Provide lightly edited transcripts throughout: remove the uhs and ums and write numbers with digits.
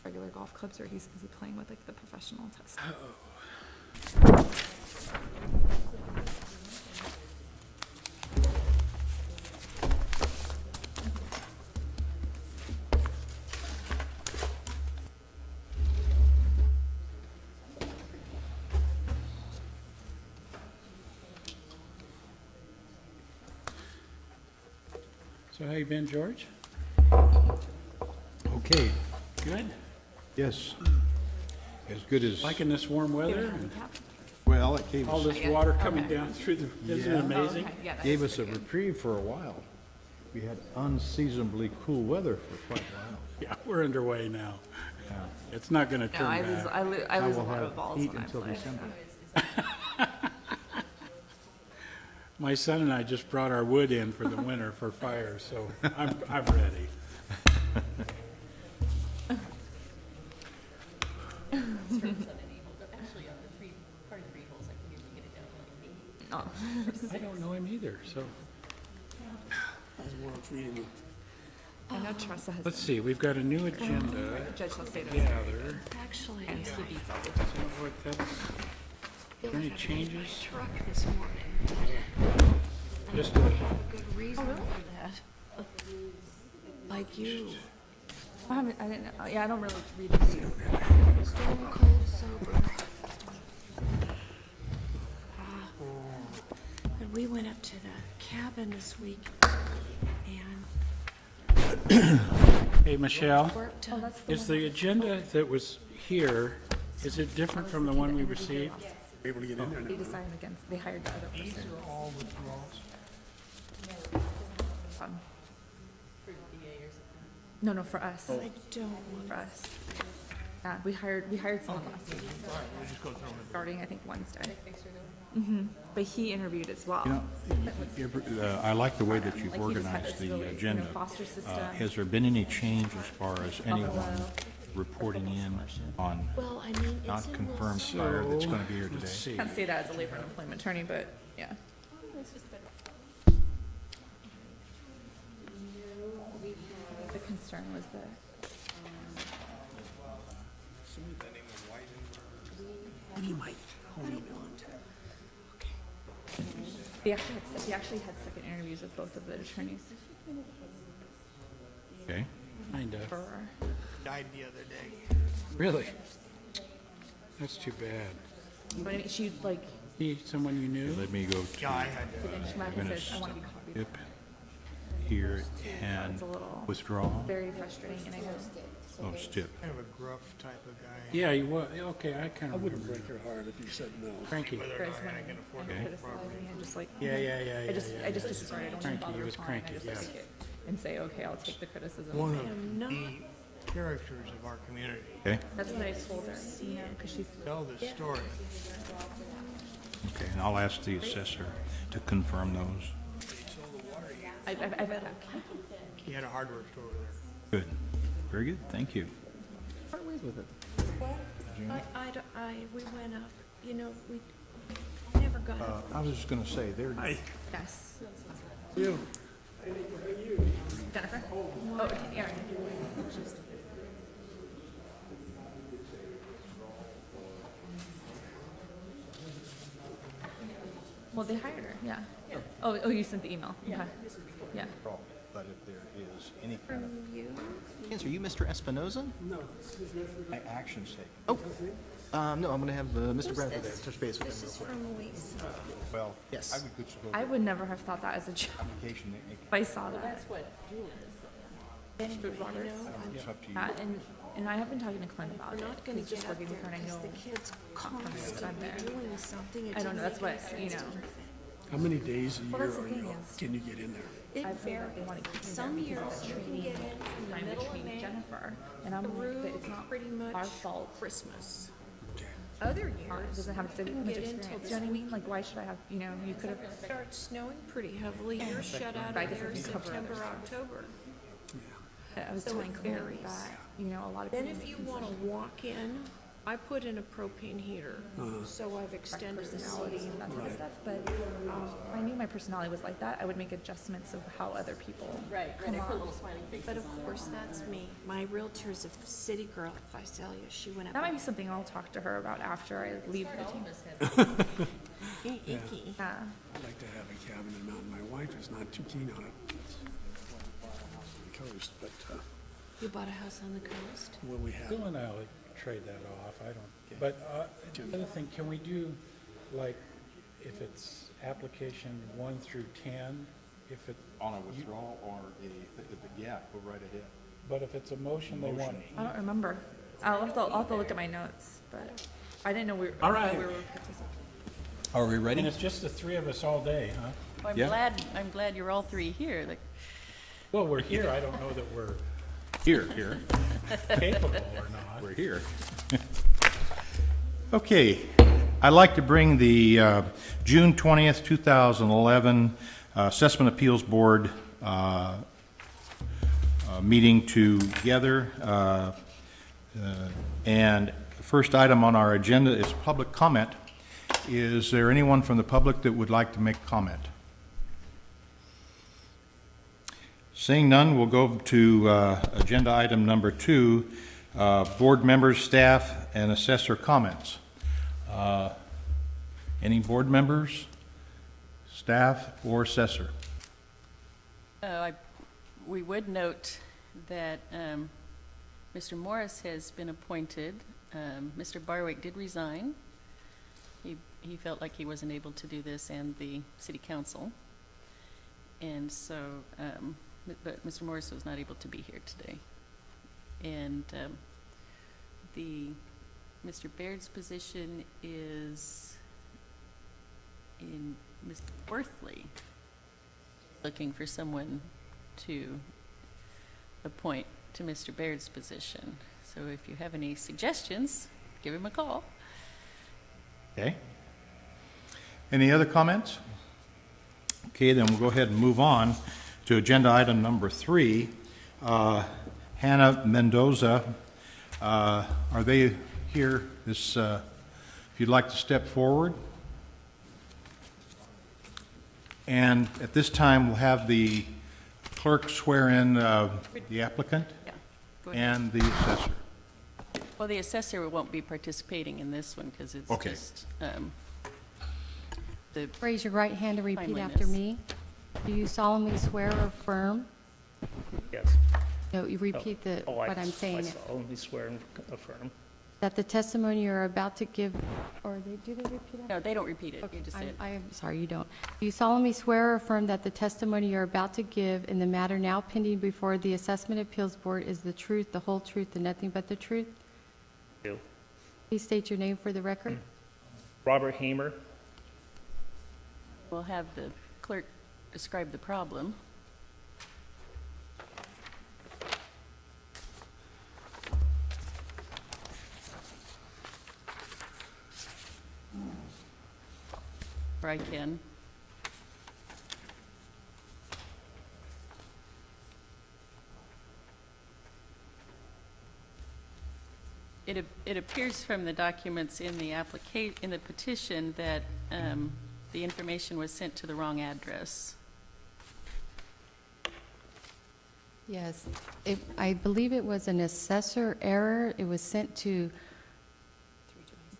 Regular golf clubs, or is he playing with like the professional test? So how you been, George? Okay, Good? yes. As good as, Liking this warm weather and Handicap? well, it gave all us, this water coming Okay. down through the, isn't it Yeah. amazing? Okay, yeah, that gave is us a pretty good. reprieve for a while. We had unseasonably cool weather for quite a while. Yeah, we're underway now. Yeah. It's not gonna No, turn I lose, back. I lose, I I lose a will lot have of balls heat when I until play. December. My son and I just brought our wood in for the winter for fire, so I'm ready. Oh, I don't know him either, so. I know Tressa has. Let's see, we've got a new agenda. Judge Salcedo. Gather. Actually, And he beats all the So what that's, there any was a changes? truck this morning. Just A good reason for that. Like you, I didn't know, yeah, I don't really read the news. stone cold sober. And we went up to the cabin this week and Hey, Michelle, worked Oh, on. that's the is one. the agenda that was here, is it different from the one we received? Able to get in there now. They decided against, they hired the other person. All withdrawals. No, no, for us, I don't want. for us. Yeah, we hired someone last week. Starting, I think, Wednesday. But he interviewed as well. You know, I like the way that you've Like, he just had organized this the really, agenda. foster system. Has there been any change as far as anyone Buffalo. reporting in on Well, I mean, not it's in confirmed Wilson. fire that's going to be here Let's today? see. Can't say that as a labor and employment attorney, but yeah. The concern was that He might. they actually had second interviews with both of the attorneys Okay, Kinda. for, Died the other day. Really? That's too bad. but I mean, she like, He, someone you knew? let me go Yeah, I had to. then she might I'm have gonna said, I want to be copied. skip here and It's a little withdraw. very frustrating, and I know. Oh, skip. Kind of a gruff type of guy. Yeah, you was, okay, I kind I of wouldn't remember. break her heart if he said no. Cranky. Chris, when I criticizing, I'm just like, Yeah, yeah, yeah, yeah, I just disregard it. I don't even Cranky, bother he was replying. I cranky, just yeah. take it and say, okay, I'll take the criticism. One I am of not. the characters of our community. Okay, That's what I told her, you know, because she's, Tell this story. okay, and I'll ask the assessor to confirm those. I've He had a hardware store over there. Good, very good, thank you. part ways with it. We went up, you know, we never got up. I was just gonna say, there, Yes. You. Jennifer? Oh, Aaron. Well, they hired her, yeah. Oh, you sent the email? Yeah. Yeah. but if there is any kind of You? Yes, are you Mr. Espinoza? action statement, No, I'm going to have Mr. Bradford there touch base with This him is real quick. from Lisa. well, Yes. I would go to I would never have thought that as a joke application, if I saw that. Anyway, Food Roberts. it's up to you. And I have been talking to Clint about it. We're not gonna He's just get up working with her, there and I because know. the kids I'm constantly there. doing something. It I don't know, didn't that's make what, any you sense know. to me. How many days a Well, year that's the are you, thing is- can you get in there? It I've heard that they want to keep me there Some because years it's you can training get in from the time middle of between May Jennifer, and I'm like, through but it's not pretty much our fault. Christmas. Other It years, doesn't have you can much get experience, into you know what I mean? Like, why should I have, you know, you could have, it starts snowing pretty heavily. You're shut out I of guess there if you cover September, others. October. I was So telling it Clint varies. that, you know, a lot of Then people if make you want to walk in, I put in a propane heater, so I've extended the personality seat. and that type of stuff, but if I knew my personality was like that, I would make adjustments of how other people come off. But of course, that's me. My realtor's a city girl, if I tell you. She went That up. might be something I'll talk to her about after I leave the team. Icky. Yeah. I'd like to have a cabin in Mountain. My wife is not too keen on it. It's on the coast, but, You bought a house on the coast? what we have. Bill and I will trade that off, I don't, but the other thing, can we do, like, if it's application 1 through 10, if it, On a withdrawal or yeah, go right ahead. but if it's a motion they want. I don't remember. I'll have to look at my notes, but I didn't know we were. All right. we were participating. Are we And ready? it's just the three of us all day, huh? Well, Yeah. I'm glad you're all three here. Like, Well, we're here, I don't know that we're Here. capable or not. We're here. Okay, I'd like to bring the June 20th, 2011 Assessment Appeals Board meeting together. And the first item on our agenda is public comment. Is there anyone from the public that would like to make comment? Seeing none, we'll go to agenda item number 2, board members, staff, and assessor comments. Any board members, staff, or assessor? we would note that Mr. Morris has been appointed. Mr. Barwick did resign. He felt like he wasn't able to do this, and the city council. And so, but Mr. Morris was not able to be here today. And Mr. Baird's position is in Mr. Worthley, looking for someone to appoint to Mr. Baird's position. So if you have any suggestions, give him a call. Okay. Any other comments? Okay, then we'll go ahead and move on to agenda item number 3. Hannah Mendoza, are they here? If you'd like to step forward. And at this time, we'll have the clerk swear in the applicant Yeah, go ahead. and the assessor. Well, the assessor won't be participating in this one because it's Okay. just the Raise your right hand and repeat after Timeliness. me. Do you solemnly swear or affirm? Yes. No, you repeat what I'm I saying. solemnly swear and affirm That the testimony you're about to give, or do they repeat after? no, they don't repeat it. Okay, You just say it. I'm sorry, you don't. Do you solemnly swear or affirm that the testimony you're about to give in the matter now pending before the Assessment Appeals Board is the truth, the whole truth, and nothing but the truth? do. Please state your name for the record. Robert Hamer, We'll have the clerk describe the problem. Or I can. It appears from the documents in the in the petition that the information was sent to the wrong address. Yes, I believe it was an assessor error. It was sent to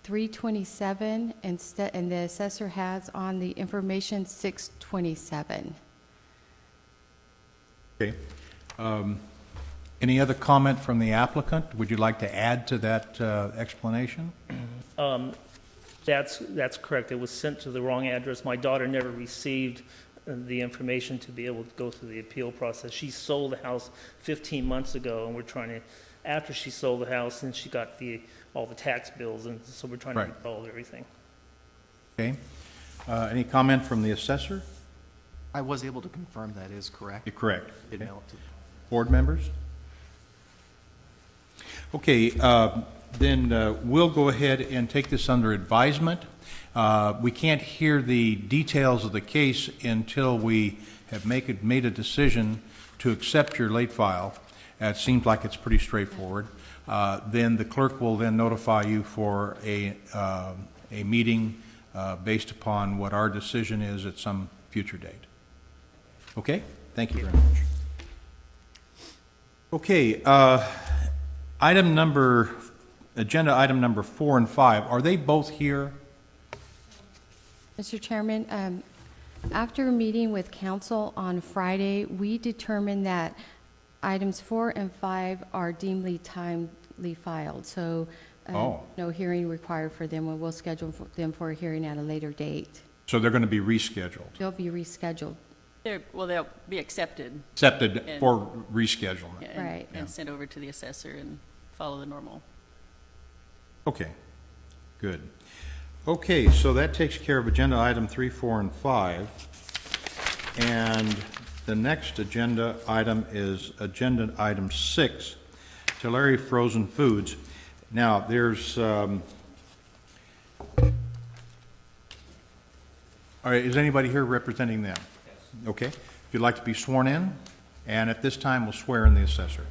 327 instead, and the assessor has on the information 627. Okay. Any other comment from the applicant? Would you like to add to that explanation? that's correct. It was sent to the wrong address. My daughter never received the information to be able to go through the appeal process. She sold the house 15 months ago, and we're trying to, after she sold the house, and she got all the tax bills, and so we're trying to Right. resolve everything. Okay. Any comment from the assessor? I was able to confirm that is correct. You're correct. Did Okay. mail it to Board members? Okay, then we'll go ahead and take this under advisement. We can't hear the details of the case until we have made a decision to accept your late file. It seems like it's pretty straightforward. Then the clerk will then notify you for a meeting based upon what our decision is at some future date. Okay? Thank you very much. Okay, agenda item number 4 and 5, are they both here? Mr. Chairman, after a meeting with council on Friday, we determined that items 4 and 5 are deemed timely filed, so no hearing required for them, and we'll schedule them for a hearing at a later date. So they're going to be rescheduled? They'll be rescheduled. They'll be accepted. Accepted And- for rescheduling. Yeah, Right. And sent over to the assessor and follow the normal. Okay, good. Okay, so that takes care of agenda item 3, 4, and 5. And the next agenda item is agenda item 6, Tulare Frozen Foods. Now, there's, all right, is anybody here representing them? Okay, if you'd like to be sworn in, and at this time, we'll swear in the assessor.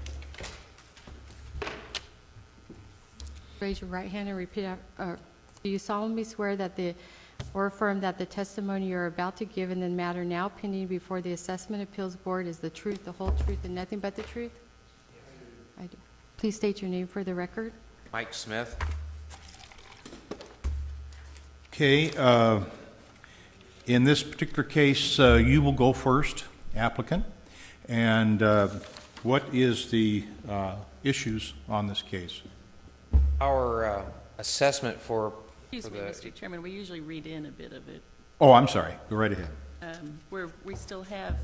Raise your right hand and repeat after. Do you solemnly swear that or affirm that the testimony you're about to give in the matter now pending before the Assessment Appeals Board is the truth, the whole truth, and nothing but the truth? I do. Please state your name for the record. Mike Smith. Okay, in this particular case, you will go first, applicant. And what is the issues on this case? Our assessment for Excuse me, Mr. Chairman, we usually read in a bit of it. Oh, I'm sorry. Go right ahead. Where we still have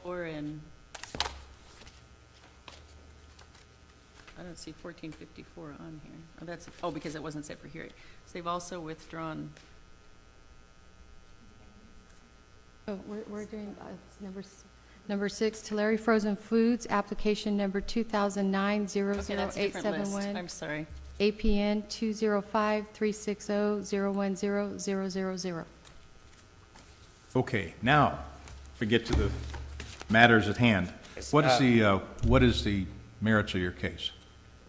I don't see 1454 on here. Because it wasn't set for hearing. So they've also withdrawn. Oh, we're doing number 6, Tulare Frozen Foods, application number 2009-00871. Okay, that's a different list. I'm sorry. APN 205-360-010-000. Okay, now, we get to the matters at hand. What is the merits of your case?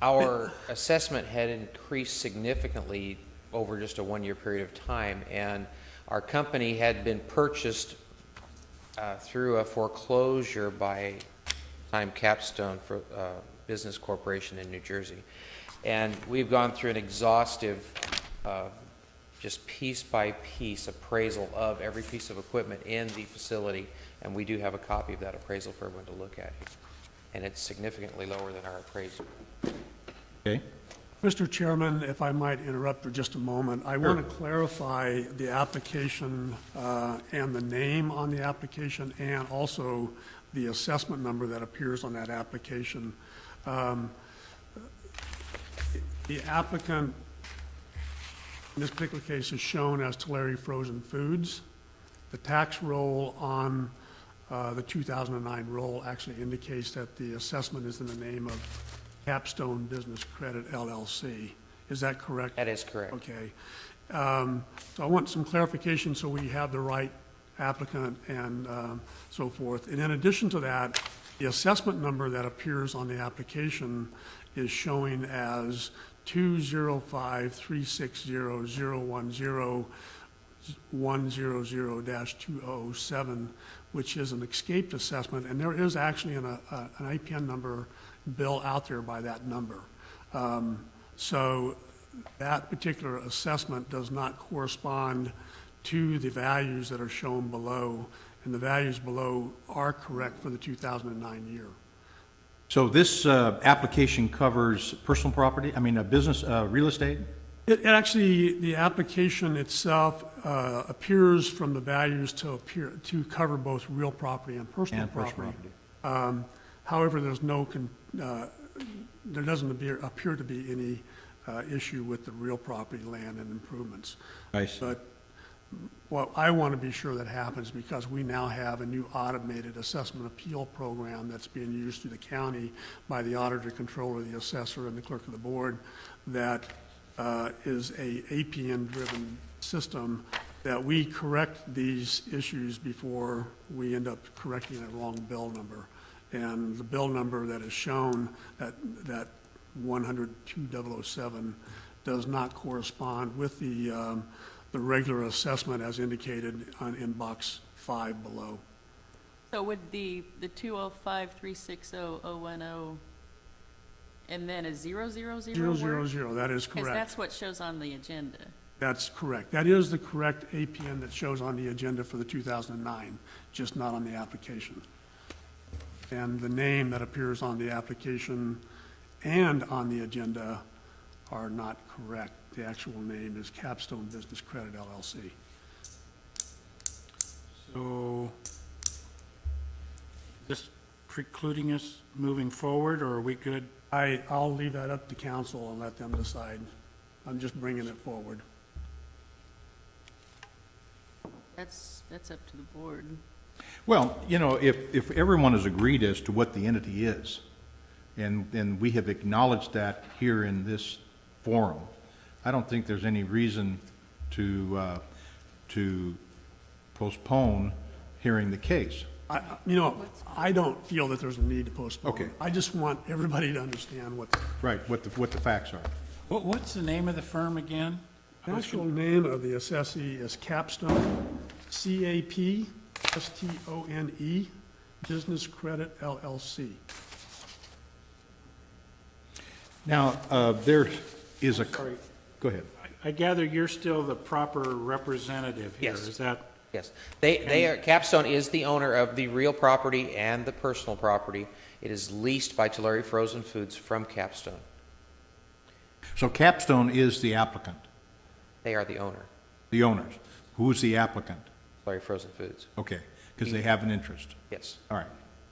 Our assessment had increased significantly over just a one-year period of time, and our company had been purchased through a foreclosure by Time Capstone for Business Corporation in New Jersey. And we've gone through an exhaustive, just piece by piece appraisal of every piece of equipment in the facility, and we do have a copy of that appraisal for everyone to look at. And it's significantly lower than our appraisal. Okay. Mr. Chairman, if I might interrupt for just a moment, I want to clarify the application and the name on the application, and also the assessment number that appears on that application. The applicant, in this particular case, is shown as Tulare Frozen Foods. The tax roll on the 2009 roll actually indicates that the assessment is in the name of Capstone Business Credit LLC. Is that correct? That is correct. Okay. So I want some clarification so we have the right applicant and so forth. And in addition to that, the assessment number that appears on the application is showing as 205-360-010-100-207, which is an escaped assessment, and there is actually an IPN number bill out there by that number. So that particular assessment does not correspond to the values that are shown below, and the values below are correct for the 2009 year. So this application covers personal property, business, real estate? It actually, the application itself appears from the values to cover both real property and personal property. However, there doesn't appear to be any issue with the real property, land, and improvements. I see. But what I want to be sure that happens, because we now have a new automated assessment appeal program that's being used through the county by the auditor, controller, the assessor, and the clerk of the board, that is a APN-driven system that we correct these issues before we end up correcting a wrong bill number. And the bill number that is shown, that 102,007, does not correspond with the regular assessment as indicated in box 5 below. So would the 205-360-010 and then a 000 work? 000, that is Because correct. that's what shows on the agenda. That's correct. That is the correct APN that shows on the agenda for the 2009, just not on the application. And the name that appears on the application and on the agenda are not correct. The actual name is Capstone Business Credit LLC. So, this precluding us moving forward, or are we good? I'll leave that up to council and let them decide. I'm just bringing it forward. That's up to the board. Well, you know, if everyone has agreed as to what the entity is, and we have acknowledged that here in this forum, I don't think there's any reason to postpone hearing the case. I don't feel that there's a need to postpone. Okay. I just want everybody to understand what Right, what the facts are. What's the name of the firm again? the actual name of the assessee is Capstone, CAPSTONE, Business Credit LLC. Now, there is a, Sorry. go ahead. I gather you're still the proper representative here, Yes. is that? Yes. They are, Capstone is the owner of the real property and the personal property. It is leased by Tulare Frozen Foods from Capstone. So Capstone is the applicant, They are the owner, the owners. Who's the applicant? Tulare Frozen Foods. Okay, because they have an interest. Yes. All right.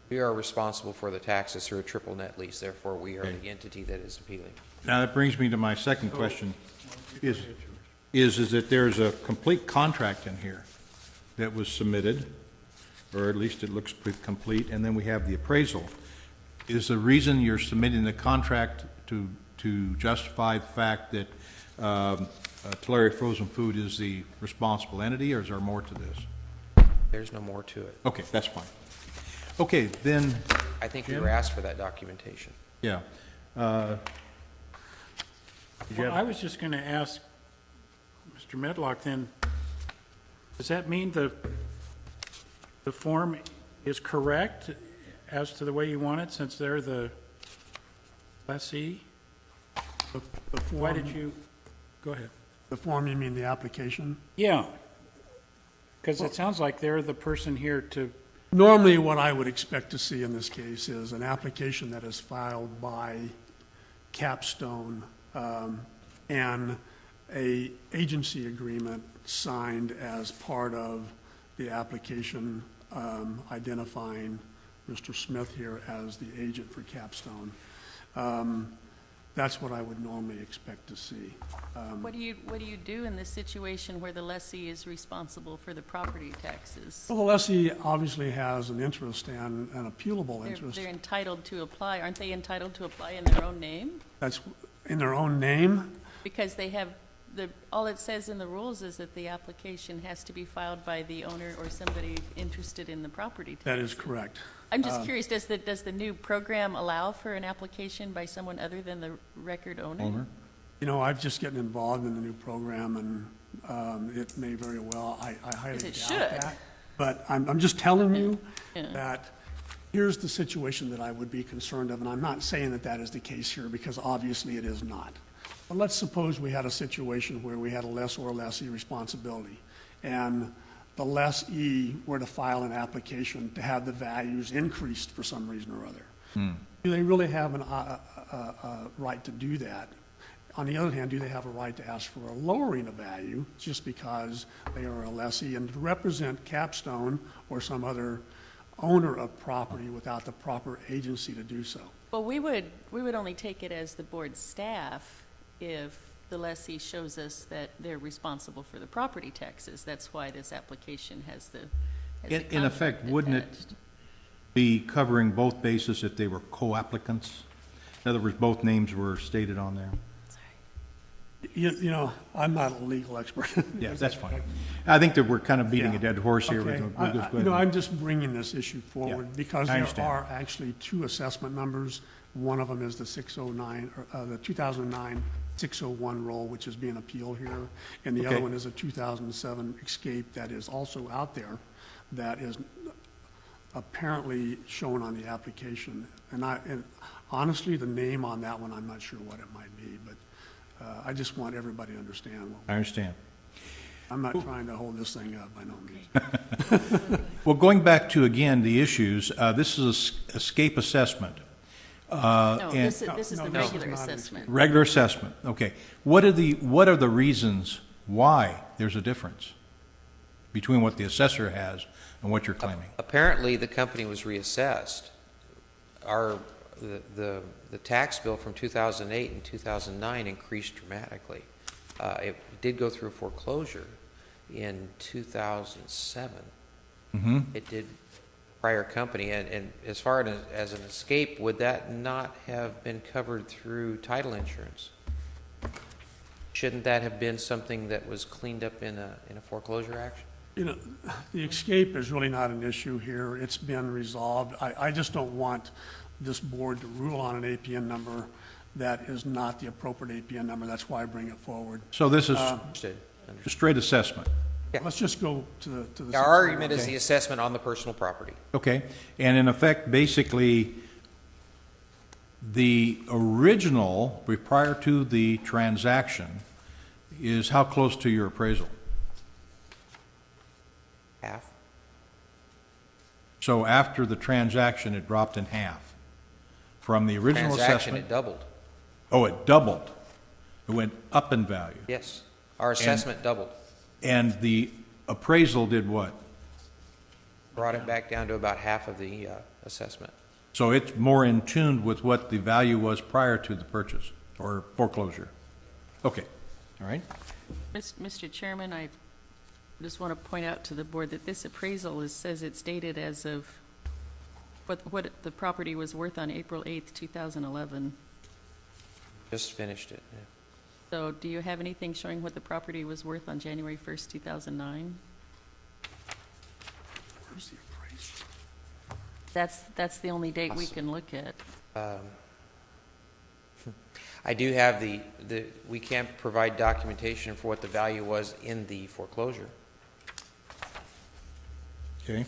We are responsible for the taxes through a triple net lease, therefore we are the entity that is appealing. Now, that brings me to my second question, is that there's a complete contract in here that was submitted, or at least it looks pretty complete, and then we have the appraisal. Is the reason you're submitting the contract to justify the fact that Tulare Frozen Food is the responsible entity, or is there more to this? There's no more to it. Okay, that's fine. Okay, then, I think we Jim? were asked for that documentation. yeah. Well, I was just going to ask Mr. Medlock then, does that mean the form is correct as to the way you want it, since they're the lessee? Why did you, go ahead. The form, you mean the application? Yeah, because it sounds like they're the person here to, Normally, what I would expect to see in this case is an application that is filed by Capstone and a agency agreement signed as part of the application identifying Mr. Smith here as the agent for Capstone. That's what I would normally expect to see. What do you do in this situation where the lessee is responsible for the property taxes? Well, the lessee obviously has an interest and an appealable interest. They're entitled to apply. Aren't they entitled to apply in their own name? That's in their own name. Because they have, all it says in the rules is that the application has to be filed by the owner or somebody interested in the property tax. That is correct. I'm just curious, does the new program allow for an application by someone other than the record owner? Owner? You know, I've just gotten involved in the new program, and it may very well, I highly doubt It should. that. But I'm just telling you Yeah. that here's the situation that I would be concerned of, and I'm not saying that that is the case here, because obviously it is not. But let's suppose we had a situation where we had a lessor or lessee responsibility, and the lessee were to file an application to have the values increased for some reason or other. Do they really have a right to do that? On the other hand, do they have a right to ask for a lowering of value just because they are a lessee and to represent Capstone or some other owner of property without the proper agency to do so? Well, we would only take it as the board staff if the lessee shows us that they're responsible for the property taxes. That's why this application has the In effect, contract wouldn't it attached. be covering both bases if they were co-applicants? In other words, both names were stated on there? You know, I'm not a legal expert. Yeah, that's fine. I think that we're kind of beating a dead horse here. Okay. We'll just go You know, ahead. I'm just bringing this issue forward because I there understand. are actually two assessment numbers. One of them is the 609, or the 2009 601 roll, which is being appealed here. And the other Okay. one is a 2007 escape that is also out there that is apparently shown on the application. And honestly, the name on that one, I'm not sure what it might be, but I just want everybody to understand. I understand. I'm not trying to hold this thing up, by no means. Well, going back to, again, the issues, this is a escape assessment. No, and- this is the No, regular it's not. assessment. Regular assessment, okay. What are the reasons why there's a difference between what the assessor has and what you're claiming? Apparently, the company was reassessed. The tax bill from 2008 and 2009 increased dramatically. It did go through foreclosure in 2007. It did prior company, and as far as an escape, would that not have been covered through title insurance? Shouldn't that have been something that was cleaned up in a foreclosure action? You know, the escape is really not an issue here. It's been resolved. I just don't want this board to rule on an APN number that is not the appropriate APN number. That's why I bring it forward. So this is Understood. a straight assessment. Let's just go to the. Our argument is the assessment on the personal property. Okay, and in effect, basically, the original, prior to the transaction, is how close to your appraisal? Half? So after the transaction, it dropped in half from the original Transaction, assessment? it doubled. Oh, it doubled. It went up in value. Yes. Our assessment doubled. And the appraisal did what? Brought it back down to about half of the assessment. So it's more in tune with what the value was prior to the purchase or foreclosure. Okay, all right. Mr. Chairman, I just want to point out to the board that this appraisal says it's dated as of what the property was worth on April 8th, 2011. Just finished it, yeah. So do you have anything showing what the property was worth on January 1st, 2009? Where's the appraisal? That's the only date we can look at. I do have we can't provide documentation for what the value was in the foreclosure. Okay.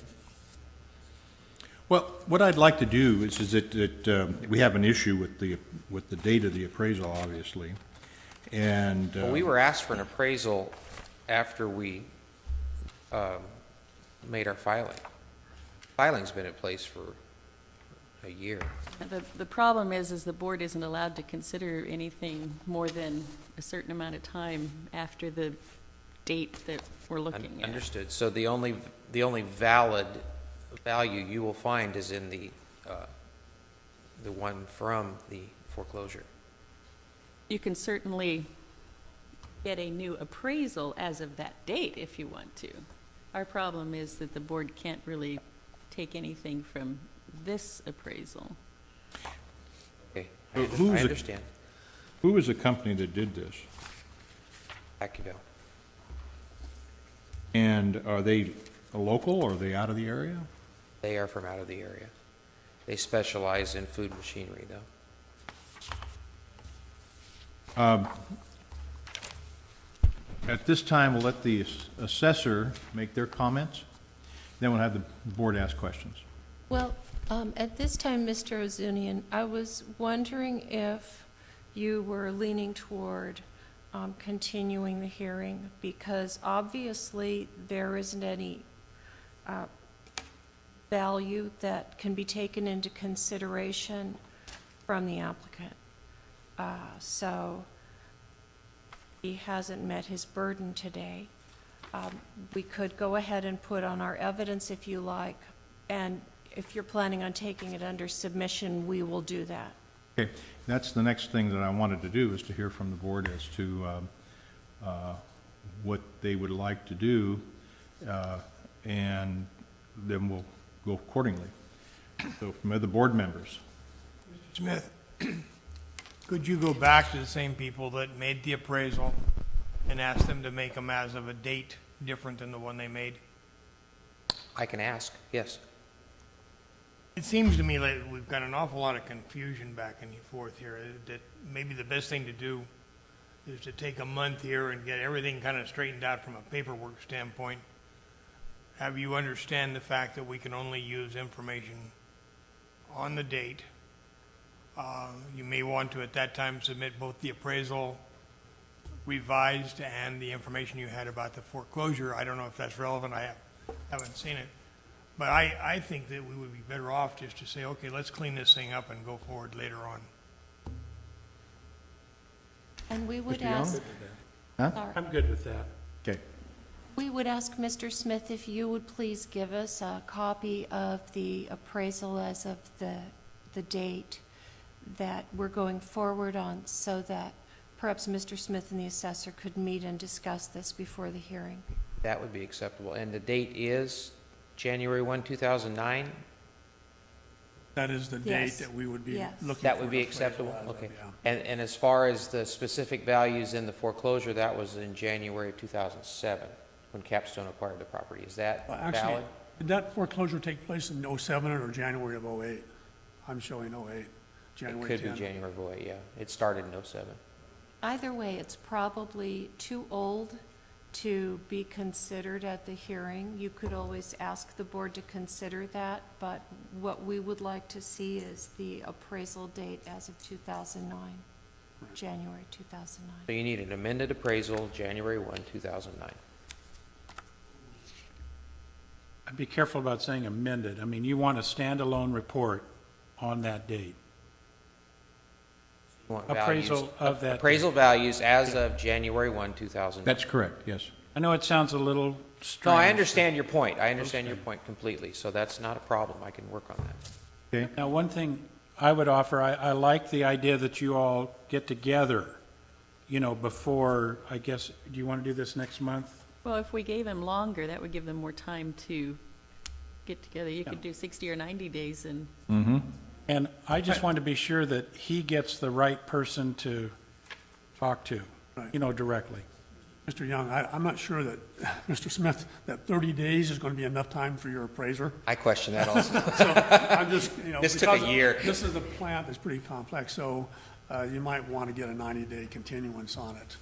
Well, what I'd like to do is that we have an issue with the date of the appraisal, obviously, and Well, we were asked for an appraisal after we made our filing. Filing's been in place for a year. The problem is the board isn't allowed to consider anything more than a certain amount of time after the date that we're looking at. Understood. So the only valid value you will find is in the one from the foreclosure. You can certainly get a new appraisal as of that date if you want to. Our problem is that the board can't really take anything from this appraisal. Okay, Who's I it- understand. who was the company that did this? Acuville. And are they a local or are they out of the area? They are from out of the area. They specialize in food machinery, though. At this time, we'll let the assessor make their comments, then we'll have the board ask questions. Well, at this time, Mr. Ozunian, I was wondering if you were leaning toward continuing the hearing, because obviously there isn't any value that can be taken into consideration from the applicant. So he hasn't met his burden today. We could go ahead and put on our evidence if you like, and if you're planning on taking it under submission, we will do that. Okay, that's the next thing that I wanted to do, is to hear from the board as to what they would like to do, and then we'll go accordingly. So from other board members. Smith, Could you go back to the same people that made the appraisal and ask them to make them as of a date different than the one they made? I can ask, yes. It seems to me like we've got an awful lot of confusion back and forth here, that maybe the best thing to do is to take a month here and get everything kind of straightened out from a paperwork standpoint. Have you understand the fact that we can only use information on the date. You may want to, at that time, submit both the appraisal revised and the information you had about the foreclosure. I don't know if that's relevant. I haven't seen it. But I think that we would be better off just to say, okay, let's clean this thing up and go forward later on. And we would Mr. Young? ask, sorry. I'm good with that. Okay. We would ask Mr. Smith if you would please give us a copy of the appraisal as of the date that we're going forward on, so that perhaps Mr. Smith and the assessor could meet and discuss this before the hearing. That would be acceptable. And the date is January 1, 2009? That is the date Yes. that we would be Yes. looking for. That would be an appraisal acceptable? as of, Okay. yeah. And as far as the specific values in the foreclosure, that was in January of 2007, when Capstone acquired the property. Is that Actually, valid? did that foreclosure take place in '07 or January of '08? I'm showing '08, It January could 10. be January of 08, yeah. It started in 07. Either way, it's probably too old to be considered at the hearing. You could always ask the board to consider that, but what we would like to see is the appraisal date as of 2009, January 2009. So you need an amended appraisal, January 1, 2009. I'd be careful about saying amended. I mean, you want a standalone report on that date. You want Appraisal values- of that. Appraisal values as of January 1, 2009. That's correct, yes. I know it sounds a little No, strange. I understand your point. I understand your point completely, so that's not a problem. I can work on that. Okay, Now, one thing I would offer, I like the idea that you all get together, you know, before, I guess, do you want to do this next month? Well, if we gave them longer, that would give them more time to get together. You could do 60 or 90 days and And I just want to be sure that he gets the right person to talk to, you know, directly. Mr. Young, I'm not sure that, Mr. Smith, that 30 days is going to be enough time for your appraiser. I question that also. So I'm just, you know. This took a because year. This is a plant that's pretty complex, so you might want to get a 90-day continuance on it.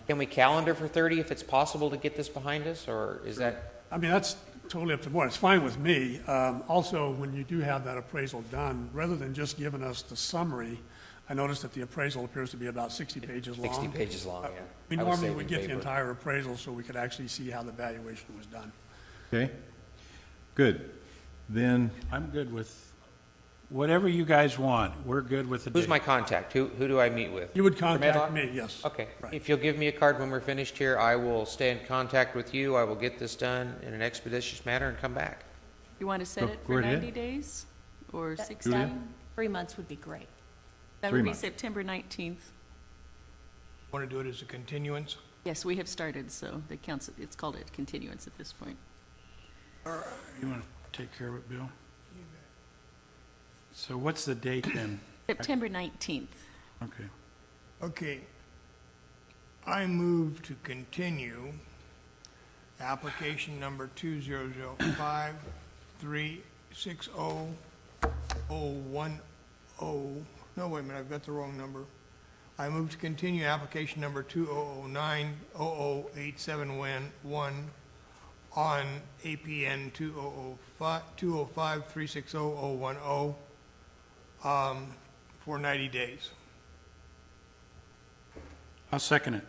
Can we calendar for 30 if it's possible to get this behind us, or is that? I mean, that's totally up to the board. It's fine with me. Also, when you do have that appraisal done, rather than just giving us the summary, I noticed that the appraisal appears to be about 60 pages long. 60 pages long, yeah. We I was normally saving would get the paper. entire appraisal so we could actually see how the valuation was done. okay, good. Then, I'm good with whatever you guys want. We're good with the date. Who's my contact? Who do I meet with? You would Mr. contact Medlock? me, yes. Okay. Right. If you'll give me a card when we're finished here, I will stay in contact with you. I will get this done in an expeditious manner and come back. you want to set Go- it go for right ahead. 90 days or 60? Julia? 3 months would be great. That 3 would be months. September 19th. Want to do it as a continuance? Yes, we have started, so the council, it's called a continuance at this point. You want to take care of it, Bill? So what's the date then? September 19th. Okay. Okay. I move to continue application number 2005-360-010. No, wait a minute, I've got the wrong number. I move to continue application number 2009-00871 on APN 205-360-010 for 90 days. I'll second it.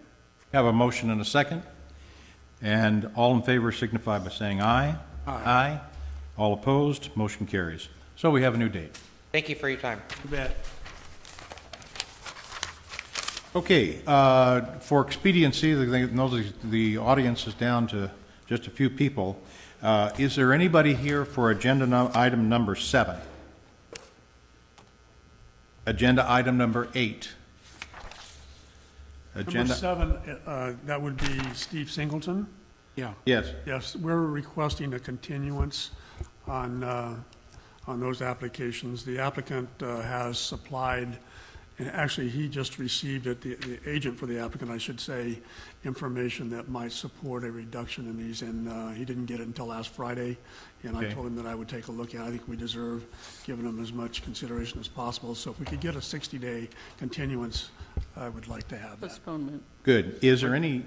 have a motion and a second, and all in favor signify by saying aye. Aye. All opposed, motion carries. So we have a new date. Thank you for your time. You bet. Okay, for expediency, the audience is down to just a few people. Is there anybody here for agenda item number 7? Agenda item number 8? Number Agenda, 7, that would be Steve Singleton. Yeah. yes, Yes, we're requesting a continuance on those applications. The applicant has supplied And actually, he just received it, the agent for the applicant, I should say, information that might support a reduction in these, and he didn't get it until last Friday, and I Okay. told him that I would take a look at it. I think we deserve giving him as much consideration as possible, so if we could get a 60-day continuance, I would like to have that. Postponement. Good. Is there any,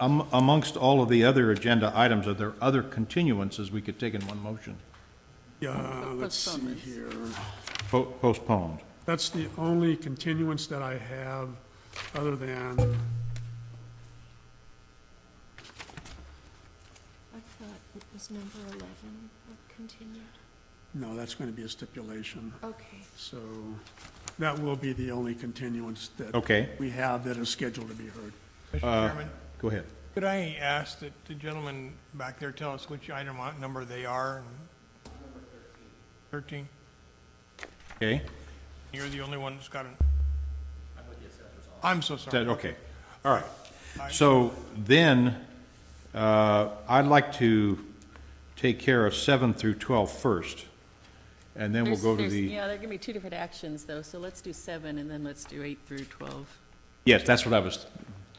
amongst all of the other agenda items, are there other continuances we could take in one motion? Yeah, let's see Postponements. here. Postponed. That's the only continuance that I have, other than, I thought it was number 11 continued. no, that's going to be a stipulation. Okay. So that will be the only continuance that Okay. we have that is scheduled to be heard. Mr. Chairman, Go ahead. could I ask that the gentleman back there tell us which item number they are? 13? Okay. You're the only one that's got an... I'm so Is sorry. that, okay. All right. So then, I'd like to take care of 7 through 12 first, and then we'll go to There's- the, Yeah, there are going to be two different actions, though, so let's do 7, and then let's do 8 through 12. yes, that's what I was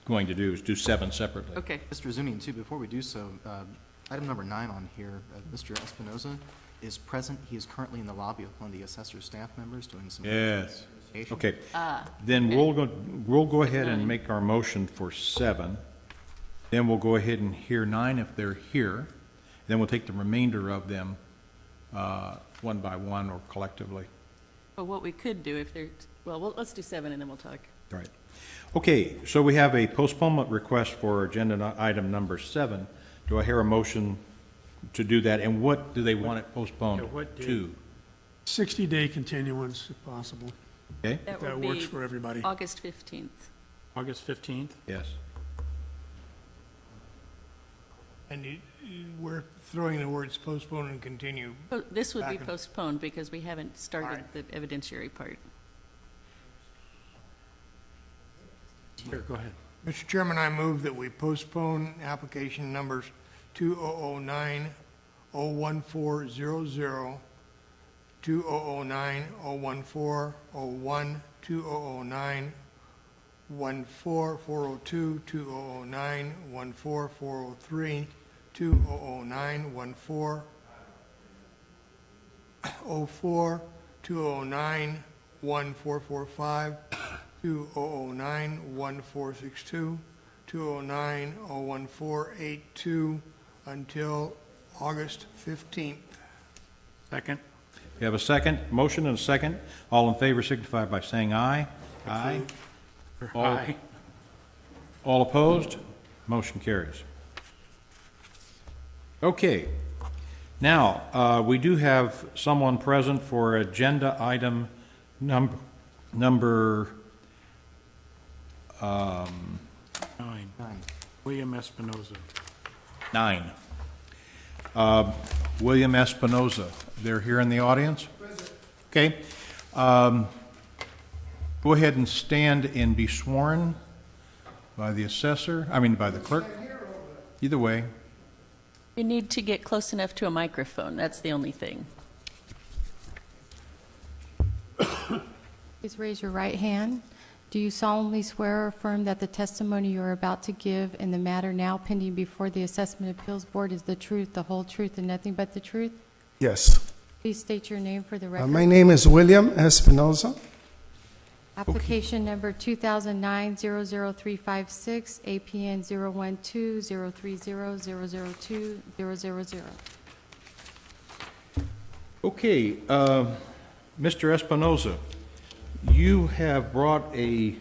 going to do, is do 7 separately. Okay. Mr. Zunian, too, before we do so, item number 9 on here, Mr. Espinoza is present. He is currently in the lobby with one of the assessor staff members doing some. Yes. negotiation. Okay. Then we'll go ahead and make our motion for 7. Then we'll go ahead and hear 9 if they're here. Then we'll take the remainder of them, one by one or collectively. But what we could do if they're, well, let's do 7, and then we'll talk. Right. Okay, so we have a postponement request for agenda item number 7. Do I hear a motion to do that? And what do they want it postponed Yeah, what date? to? 60-day continuance, if possible, Okay? if would that be works for everybody. August 15th. August 15th? Yes. And we're throwing the words postpone and continue. This would be Back in- postponed because we haven't started Alright. the evidentiary part. Here, go ahead. Mr. Chairman, I move that we postpone application numbers 2009-01400, 2009-01401, 2009-14402, 2009-14403, 2009-1404, 209-1445, 2009-1462, 209-01482 until August 15th. Second? We have a second, motion and a second. All in favor signify by saying aye. Aye. All- Aye. All opposed? Motion carries. Okay. Now, we do have someone present for agenda item number 9. 9. William Espinoza. 9. William Espinoza, they're here in the audience? Okay. Go ahead and stand and be sworn by the assessor, by the clerk. Either way. You need to get close enough to a microphone, that's the only thing. Please raise your right hand. Do you solemnly swear or affirm that the testimony you are about to give in the matter now pending before the Assessment Appeals Board is the truth, the whole truth, and nothing but the truth? Yes. Please state your name for the record. My name is William Espinoza. Application number 2009-00356, APN 012-030-002-000. Okay, Mr. Espinoza, you have brought a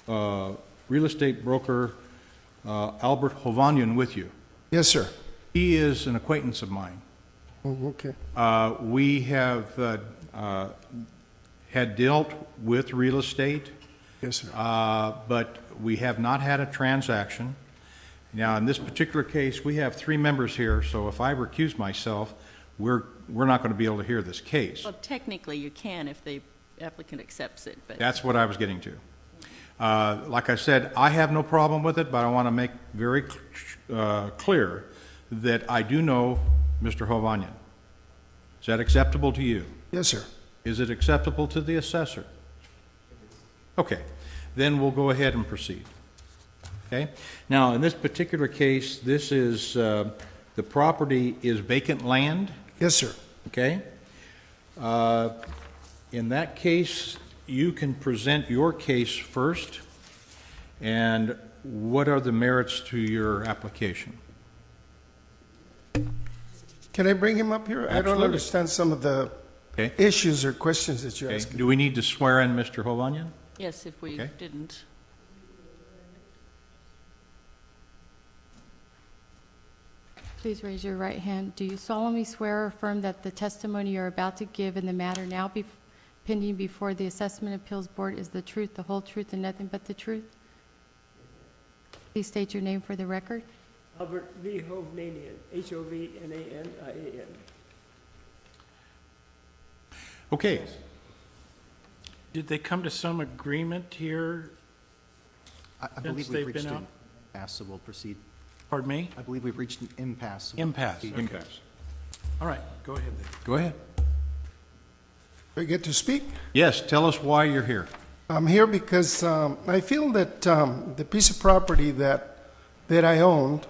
real estate broker, Albert Hovanian, with you. Yes, sir. He is an acquaintance of mine. Oh, okay. We have had dealt with real estate, Yes, sir. but we have not had a transaction. Now, in this particular case, we have 3 members here, so if I recuse myself, we're not going to be able to hear this case. Well, technically you can if the applicant accepts it, but That's what I was getting to. Like I said, I have no problem with it, but I want to make very clear that I do know Mr. Hovanian. Is that acceptable to you? Yes, sir. Is it acceptable to the assessor? Okay, then we'll go ahead and proceed. Okay? Now, in this particular case, this is, the property is vacant land, Yes, sir. okay? In that case, you can present your case first, and what are the merits to your application? Can I bring him up here? I don't Absolutely. understand some of the Okay? issues or questions that you're Okay. asking. Do we need to swear in Mr. Hovanian? Yes, if we Okay. didn't. Please raise your right hand. Do you solemnly swear or affirm that the testimony you're about to give in the matter now pending before the Assessment Appeals Board is the truth, the whole truth, and nothing but the truth? Please state your name for the record. Albert V. Hovnanian, Hovnanian. Okay. Did they come to some agreement here? I believe Since we've they've reached been an out? impasse, so we'll proceed. Pardon me? I believe we've reached an impasse. so we'll Impasse. proceed. Impasse. All right, go ahead then. Go ahead. Do I get to speak? Yes, tell us why you're here. I'm here because I feel that the piece of property that I owned,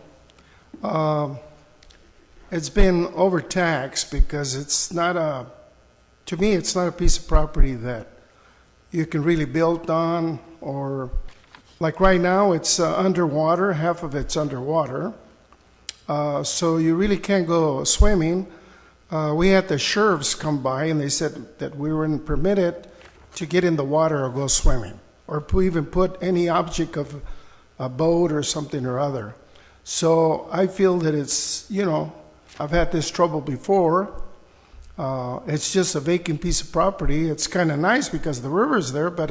it's been overtaxed because it's not to me, it's not a piece of property that you can really build on, or like right now, it's underwater, half of it's underwater. So you really can't go swimming. We had the sheriffs come by and they said that we weren't permitted to get in the water or go swimming, or even put any object of a boat or something or other. So I feel that it's, I've had this trouble before. It's just a vacant piece of property. It's kind of nice because the river's there, but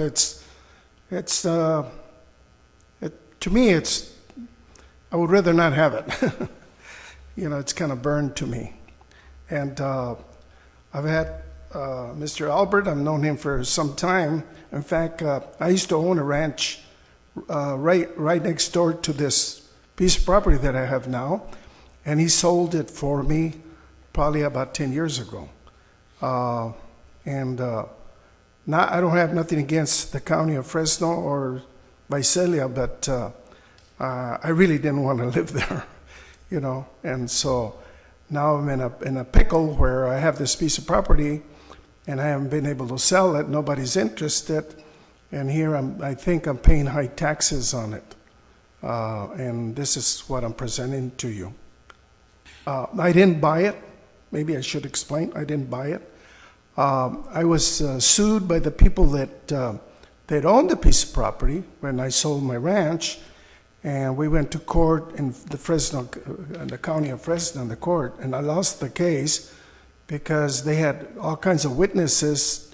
to me, I would rather not have it. It's kind of burned to me. And I've had Mr. Albert, I've known him for some time. In fact, I used to own a ranch right next door to this piece of property that I have now, and he sold it for me probably about 10 years ago. Now I don't have nothing against the county of Fresno or Visalia, but I really didn't want to live there, and so now I'm in a pickle where I have this piece of property and I haven't been able to sell it. Nobody's interested. And here I think I'm paying high taxes on it. And this is what I'm presenting to you. I didn't buy it. Maybe I should explain. I didn't buy it. I was sued by the people that owned the piece of property when I sold my ranch. And we went to court in the county of Fresno, in the court, and I lost the case because they had all kinds of witnesses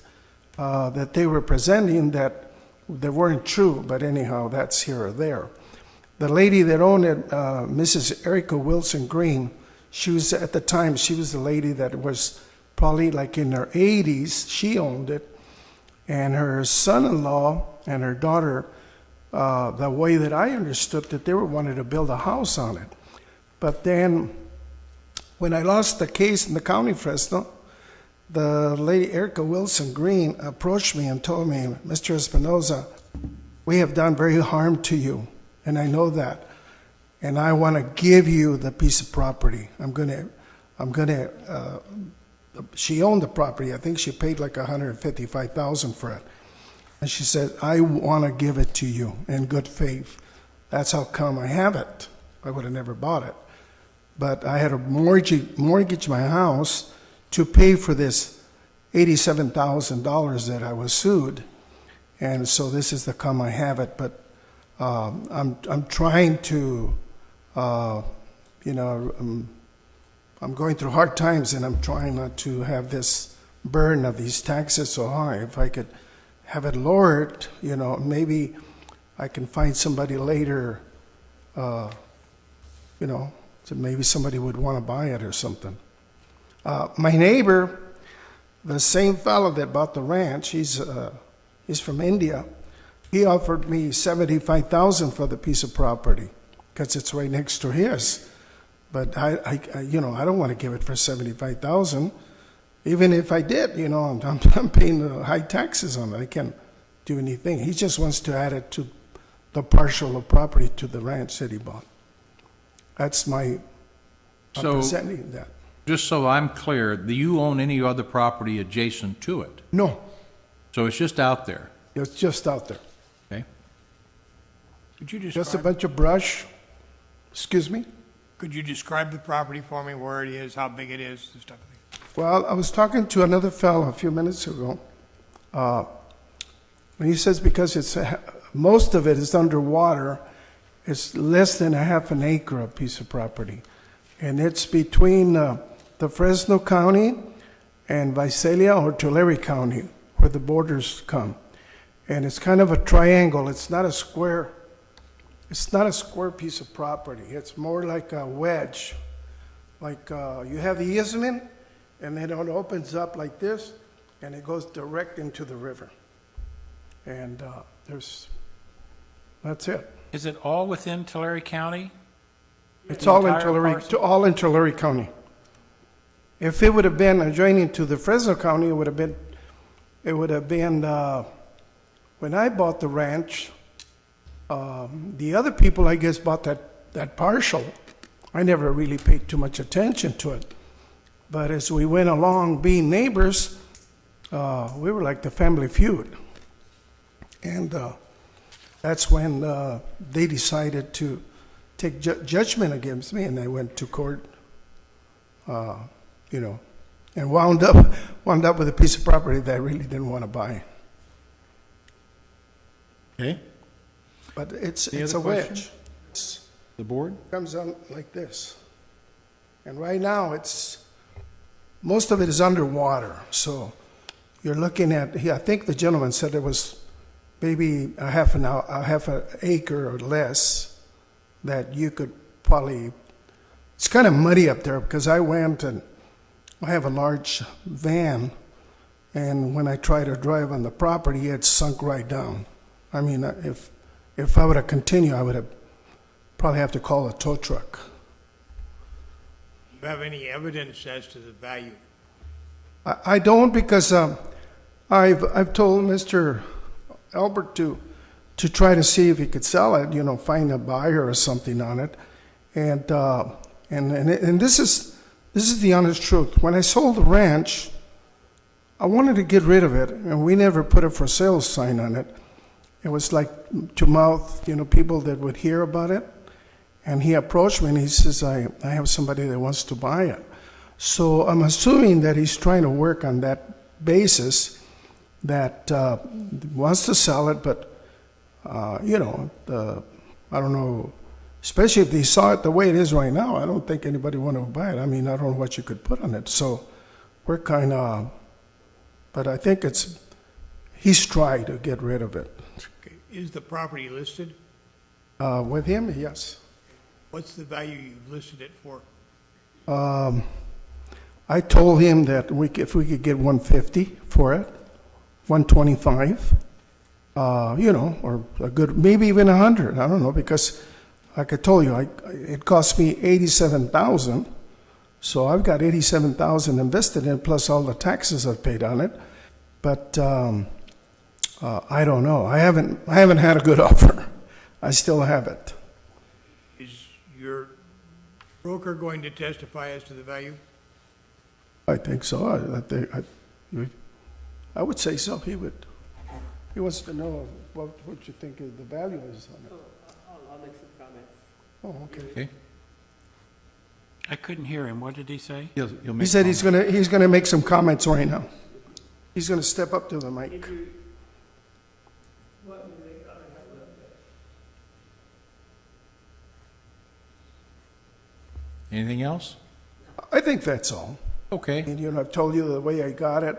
that they were presenting that they weren't true, but anyhow, that's here or there. The lady that owned it, Mrs. Erica Wilson Green, she was the lady that was probably like in her 80s. She owned it, and her son-in-law and her daughter, the way that I understood that they wanted to build a house on it. But then when I lost the case in the county of Fresno, the lady Erica Wilson Green approached me and told me, Mr. Espinoza, we have done very harm to you, and I know that, and I want to give you the piece of property. She owned the property. I think she paid like $155,000 for it. And she said, I want to give it to you in good faith. That's how come I have it. I would have never bought it. But I had to mortgage my house to pay for this $87,000 that I was sued. And so this is the come I have it. But I'm trying to, I'm going through hard times, and I'm trying not to have this burden of these taxes so high. If I could have it lowered, maybe I can find somebody later, so maybe somebody would want to buy it or something. My neighbor, the same fellow that bought the ranch, he's from India. He offered me $75,000 for the piece of property because it's right next to his. But I don't want to give it for $75,000. Even if I did, I'm paying high taxes on it. I can't do anything. He just wants to add it to the parcel of property to the ranch that he bought. That's my So- presenting that. Just so I'm clear, do you own any other property adjacent to it? No, So it's just out there, it's just out there. okay? Could you Just a describe, bunch of brush. Excuse me? could you describe the property for me, where it is, how big it is, this type of thing? Well, I was talking to another fellow a few minutes ago. When he says because it's, most of it is underwater, it's less than a half an acre a piece of property. And it's between the Fresno County and Visalia or Tulare County, where the borders come. And it's kind of a triangle. It's not a square piece of property. It's more like a wedge. Like you have the easement, and then it opens up like this, and it goes direct into the river. And that's it. Is it all within Tulare County? It's The all in entire Tulare, parcel? all in Tulare County. If it would have been adjoining to the Fresno County, it would have been, when I bought the ranch, the other people, I guess, bought that parcel. I never really paid too much attention to it. But as we went along being neighbors, we were like the Family Feud. And that's when they decided to take judgment against me, and I went to court, and wound up with a piece of property that I really didn't want to buy. Okay, But it's Any a other wedge. questions? the board? Comes on like this. And right now, most of it is underwater. So you're looking at, I think the gentleman said it was maybe a half an acre or less that you could probably, it's kind of muddy up there because I went and I have a large van, and when I try to drive on the property, it's sunk right down. I mean, if I were to continue, I would have probably have to call a tow truck. Do you have any evidence as to the value? I don't, because I've told Mr. Albert to try to see if he could sell it, find a buyer or something on it. And this is the honest truth. When I sold the ranch, I wanted to get rid of it, and we never put a for sale sign on it. It was like to mouth, people that would hear about it. And he approached me and he says, I have somebody that wants to buy it. So I'm assuming that he's trying to work on that basis, that wants to sell it, but, I don't know, especially if they saw it the way it is right now, I don't think anybody would want to buy it. I mean, I don't know what you could put on it. So we're kind of, but I think he's tried to get rid of it. Okay. Is the property listed? With him, yes. What's the value you've listed it for? I told him that if we could get 150 for it, 125, or a good, maybe even 100. I don't know, because like I told you, it cost me $87,000, so I've got $87,000 invested in it, plus all the taxes I've paid on it. But I don't know. I haven't had a good offer. I still have it. Is your broker going to testify as to the value? I think so. I would say so. He would. He wants to know what you think the value is on it. I'll make some comments. Oh, okay. Okay. I couldn't hear him. What did he say? You'll He make said comments. he's gonna make some comments right now. He's gonna step up to the mic. Did you, what would they, I have a little bit. Anything else? I think that's all. Okay. And, I've told you the way I got it.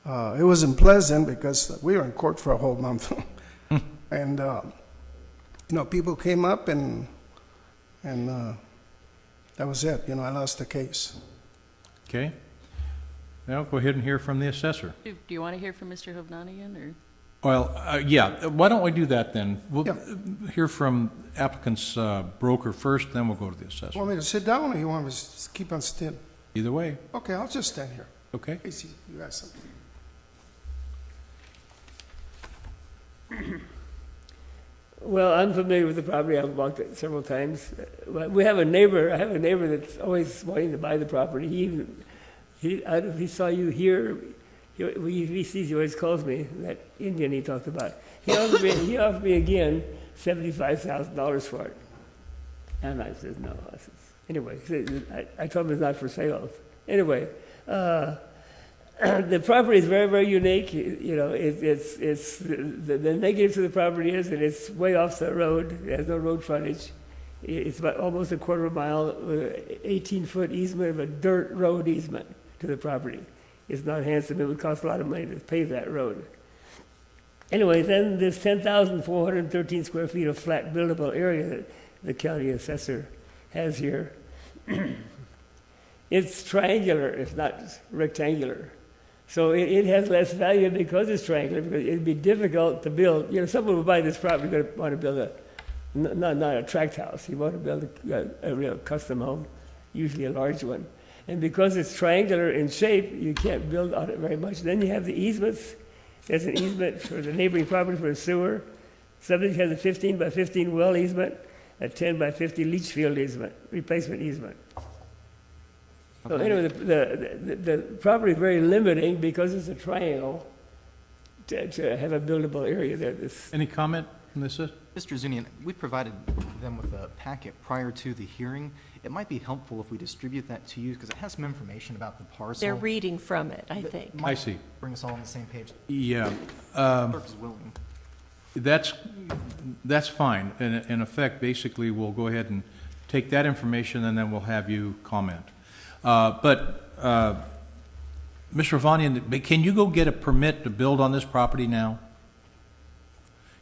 It wasn't pleasant because we were in court for a whole month. And, people came up and that was it. I lost the case. Okay. Now go ahead and hear from the assessor. Do you want to hear from Mr. Hovnanian, or? Well, yeah, why don't we do that then? We'll Yeah. hear from applicant's broker first, then we'll go to the assessor. Want me to sit down or you want me to keep on standing? Either way, Okay, I'll just stand here. okay? Casey, you got something? Well, I'm familiar with the property. I've walked it several times. We have a neighbor, I have a neighbor that's always wanting to buy the property. I don't know if he saw you here, he sees you, always calls me, that Indian he talked about. He offered me again $75,000 for it. And I said, no. Anyway, I told him it's not for sale. Anyway, the property is very, very unique. You know, it's the negative to the property is that it's way off the road. It has no road frontage. It's about almost a quarter of a mile, with an 18-foot easement of a dirt road easement to the property. It's not handsome. It would cost a lot of money to pave that road. Anyway, then there's 10,413 square feet of flat buildable area that the county assessor has here. It's triangular. It's not rectangular. So it has less value because it's triangular, because it'd be difficult to build. You know, someone would buy this property, going to want to build not a tract house. You want to build a real custom home, usually a large one. And because it's triangular in shape, you can't build on it very much. Then you have the easements. There's an easement for the neighboring property for a sewer. Somebody has a 15 by 15 well easement, a 10 by 50 leach field easement, replacement easement. So anyway, the property is very limiting because it's a triangle to have a buildable area there. Any comment from this? Mr. Zunian, we provided them with a packet prior to the hearing. It might be helpful if we distribute that to you, because it has some information about the parcel. They're reading from it, I That think. might I see. Bring us all on the same page. Yeah. Clerk is willing. That's fine. In effect, basically, we'll go ahead and take that information, and then we'll have you comment. But Mr. Vanian, can you go get a permit to build on this property now?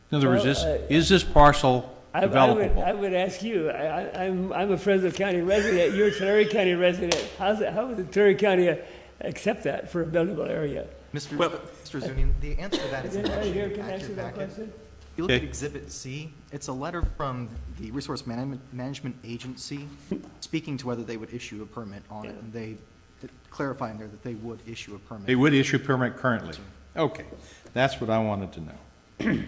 In other words, is this parcel developable? I would ask you. I'm a Fresno County resident. You're a Tulare County resident. How would the Tulare County accept that for a buildable area? Mr. Zunian, the answer to that is Is anybody here can in answer your that packet. question? If you look at Okay. Exhibit C, it's a letter from the Resource Management Agency speaking to whether they would issue a permit on it, and they clarify in there that they would issue a permit. They would issue a permit currently? Okay, that's what I wanted to know.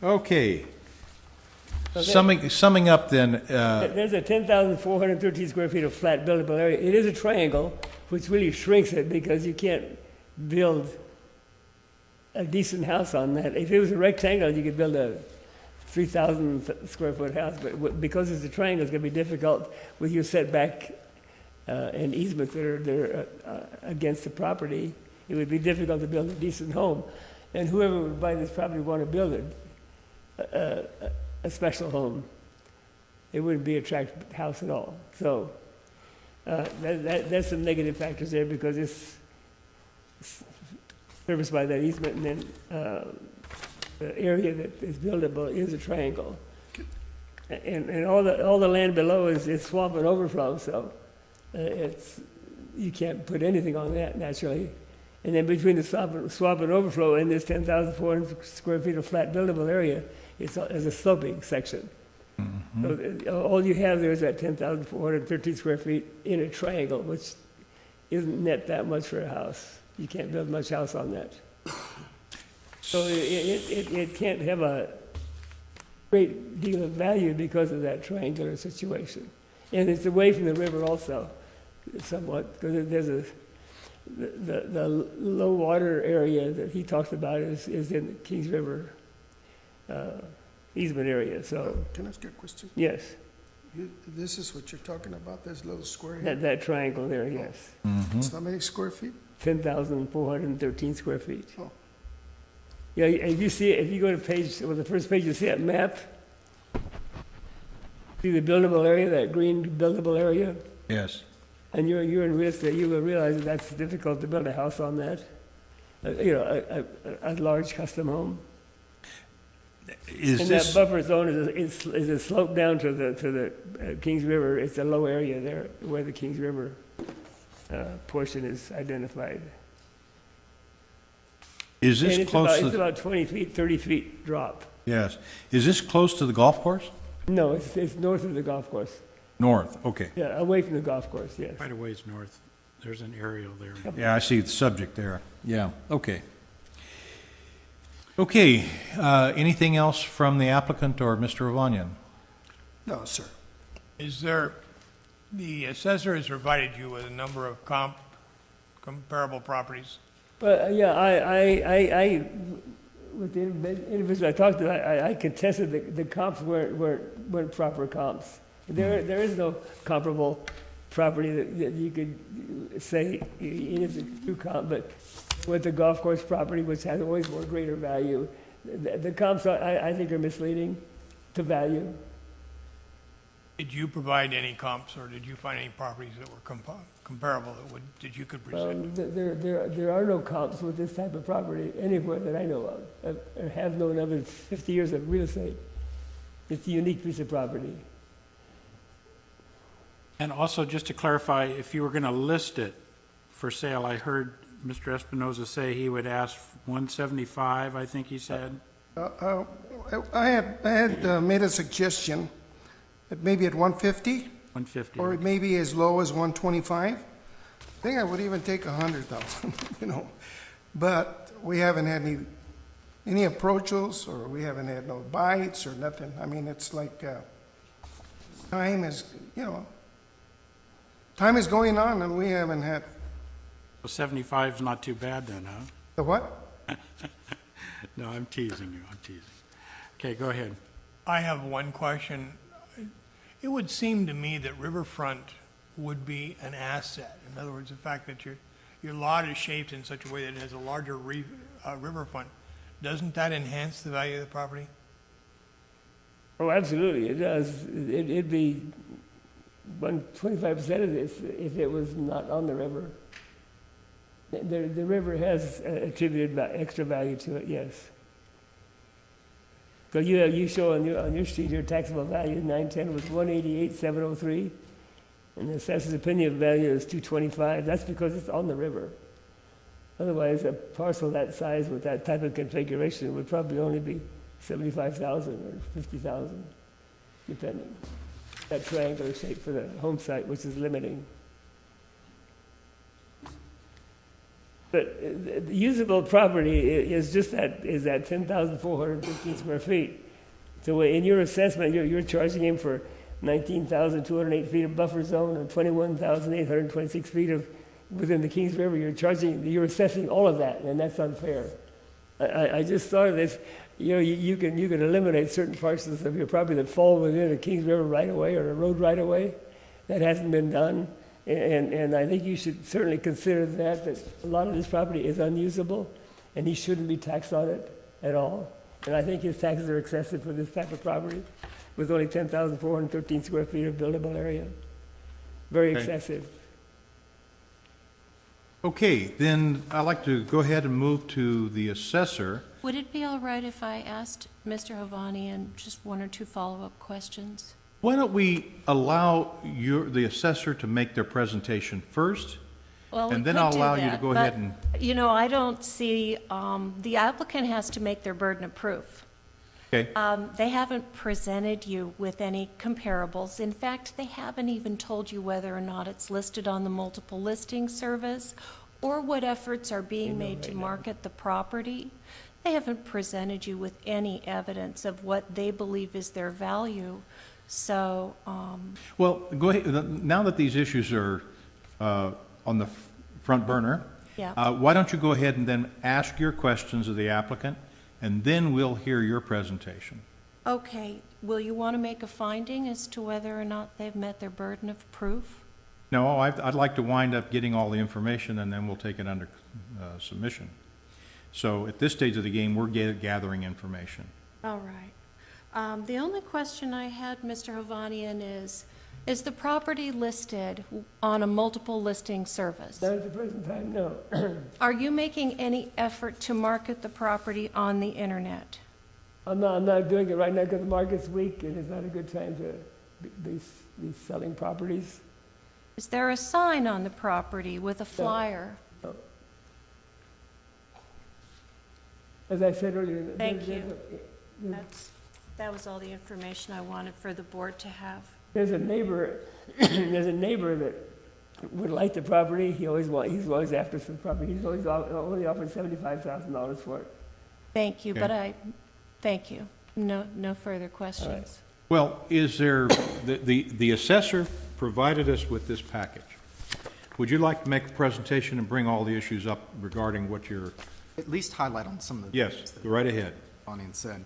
Okay. Summing up then, There's a 10,413 square feet of flat buildable area. It is a triangle, which really shrinks it because you can't build a decent house on that. If it was a rectangle, you could build a 3,000 square foot house, but because it's a triangle, it's going to be difficult with your setback and easements that are against the property. It would be difficult to build a decent home. And whoever would buy this property would want to build it. A special home. It wouldn't be a tract house at all. So there's some negative factors there because it's serviced by that easement, and then the area that is buildable is a triangle. And all the land below is swamp and overflow, so you can't put anything on that naturally. And then between the swamp and overflow and this 10,400 square feet of flat buildable area, it's a sloping section. So all you have there is that 10,413 square feet in a triangle, which isn't net that much for a house. You can't build much house on that. So it can't have a great deal of value because of that triangular situation. And it's away from the river also, somewhat, because there's the low water area that he talks about is in the Kings River easement area, so, Can I ask you a question? yes, This is what you're talking about, this little square here? that triangle there, yes. It's how many square feet? 10,413 square feet. Oh. Yeah, if you see, if you go to the first page, you see that map? See the buildable area, that green buildable area? yes. And you're in real estate, you will realize that that's difficult to build a house on that. A large custom home. Is And this, that buffer zone is a slope down to the Kings River. It's a low area there where the Kings River portion is identified. is And this it's close it's to, about 20 feet, 30 feet drop. yes, is this close to the golf course? No, it's north of the golf course. North, okay. Yeah, away from the golf course, yes. Quite a ways north. There's an aerial there. Yeah, I see the subject there. Yeah, okay. Okay, anything else from the applicant or Mr. Ovanian? No, sir. Is there, the assessor has provided you with a number of comparable properties? But, yeah, I, with the individual I talked to, I contested the comps weren't proper comps. There is no comparable property that you could say it is a true comp, but with the golf course property, which has always more greater value, the comps, I think, are misleading to value. Did you provide any comps, or did you find any properties that were comparable that you could present? There are no comps with this type of property anywhere that I know of, or have known of in 50 years of real estate. It's a unique piece of property. And also, just to clarify, if you were going to list it for sale, I heard Mr. Espinoza say he would ask 175, I think he said. I had made a suggestion that maybe at 150, 150. or maybe as low as 125. I think I would even take 100,000, you know. But we haven't had any approaches, or we haven't had no bites or nothing. I mean, it's like time is, you know, time is going on, and we haven't had. So 75 is not too bad then, huh? The what? No, I'm teasing you, I'm teasing. Okay, go ahead. I have one question. It would seem to me that riverfront would be an asset. In other words, the fact that your lot is shaped in such a way that it has a larger riverfront, doesn't that enhance the value of the property? Oh, absolutely, it does. It'd be 25% of this if it was not on the river. The river has attributed extra value to it, yes. So you show on your sheet, your taxable value, 910 was 188,703, and the assessor's opinion value is 225. That's because it's on the river. Otherwise, a parcel that size with that type of configuration would probably only be 75,000 or 50,000, depending. That triangular shape for the home site, which is limiting. But the usable property is just that, is that 10,415 square feet. So in your assessment, you're charging him for 19,208 feet of buffer zone and 21,826 feet of within the Kings River. You're assessing all of that, and that's unfair. I just thought of this. You know, you can eliminate certain parcels of your property that fall within a Kings River right of way or a road right of way. That hasn't been done. And I think you should certainly consider that a lot of this property is unusable, and he shouldn't be taxed on it at all. And I think his taxes are excessive for this type of property, with only 10,413 square feet of buildable area. Very excessive. Okay, then I'd like to go ahead and move to the assessor. Would it be all right if I asked Mr. Hovanian just one or two follow-up questions? Why don't we allow the assessor to make their presentation first? Well, we and then could I'll do allow you to that, go ahead and. You know, I don't see, the applicant has to make their burden of proof. Okay. They haven't presented you with any comparables. In fact, they haven't even told you whether or not it's listed on the multiple listing service or what efforts are being made to market the property. They haven't presented you with any evidence of what they believe is their value. So, Well, go ahead. Now that these issues are on the front burner, yeah. Why don't you go ahead and then ask your questions of the applicant, and then we'll hear your presentation. Okay, will you want to make a finding as to whether or not they've met their burden of proof? No, I'd like to wind up getting all the information, and then we'll take it under submission. So at this stage of the game, we're gathering information. All right. The only question I had, Mr. Hovanian, is the property listed on a multiple listing service? Not at the present time, no. Are you making any effort to market the property on the internet? I'm not doing it right now because the market's weak and it's not a good time to be selling properties. Is there a sign on the property with a flyer? No. As I said earlier. Thank you. That was all the information I wanted for the board to have. There's a neighbor that would like the property. He's always after some property. He's always only offered $75,000 for it. Thank you, but Okay. thank you. No further questions. Well, is there, the assessor provided us with this package. Would you like to make a presentation and bring all the issues up regarding what you're, At least highlight on some of the. yes, things that go right ahead. Bonnie had said.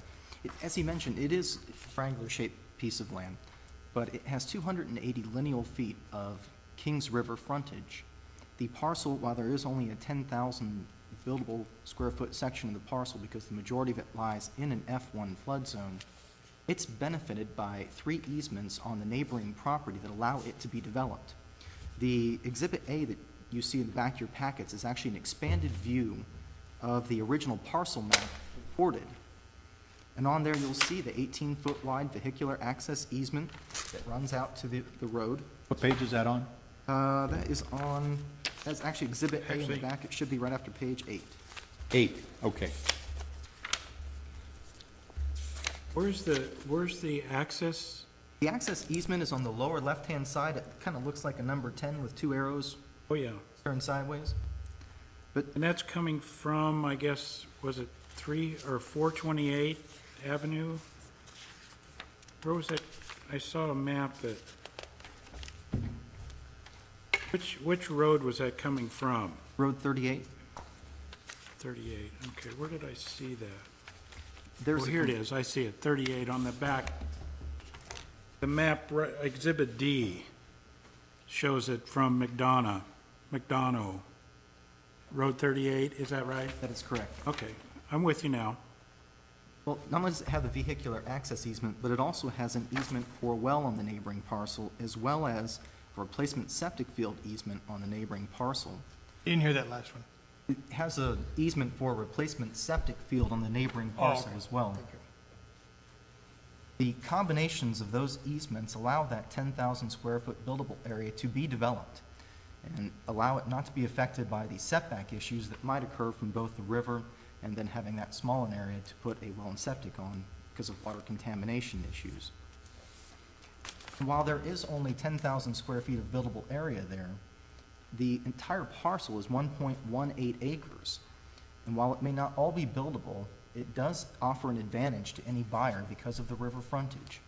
As he mentioned, it is a triangular-shaped piece of land, but it has 280 lineal feet of Kings River frontage. The parcel, while there is only a 10,000 buildable square foot section of the parcel because the majority of it lies in an F1 flood zone, it's benefited by 3 easements on the neighboring property that allow it to be developed. The Exhibit A that you see in the back of your packets is actually an expanded view of the original parcel map reported. And on there, you'll see the 18-foot wide vehicular access easement that runs out to the road. What page is that on? That's actually Exhibit A in the Actually- back. It should be right after page 8. 8, okay. Where's the access? The access easement is on the lower left-hand side. It kind of looks like a number 10 with 2 arrows Oh, yeah. turned sideways. And that's coming from, I guess, was it 3 or 428 Avenue? Where was it? I saw a map that, which road was that coming from? Road 38. 38, okay, where did I see that? There's Oh, here it is, I see it, 38 on the back. The map, Exhibit D, shows it from McDonough, Road 38, is that right? That is correct. Okay, I'm with you now. Well, not only does it have the vehicular access easement, but it also has an easement for a well on the neighboring parcel, as well as a replacement septic field easement on the neighboring parcel. Didn't hear that last one. It has an easement for a replacement septic field on the neighboring parcel okay. as well. Thank you. The combinations of those easements allow that 10,000 square foot buildable area to be developed and allow it not to be affected by the setback issues that might occur from both the river and then having that small an area to put a well and septic on because of water contamination issues. And while there is only 10,000 square feet of buildable area there, the entire parcel is 1.18 acres. And while it may not all be buildable, it does offer an advantage to any buyer because of the river frontage.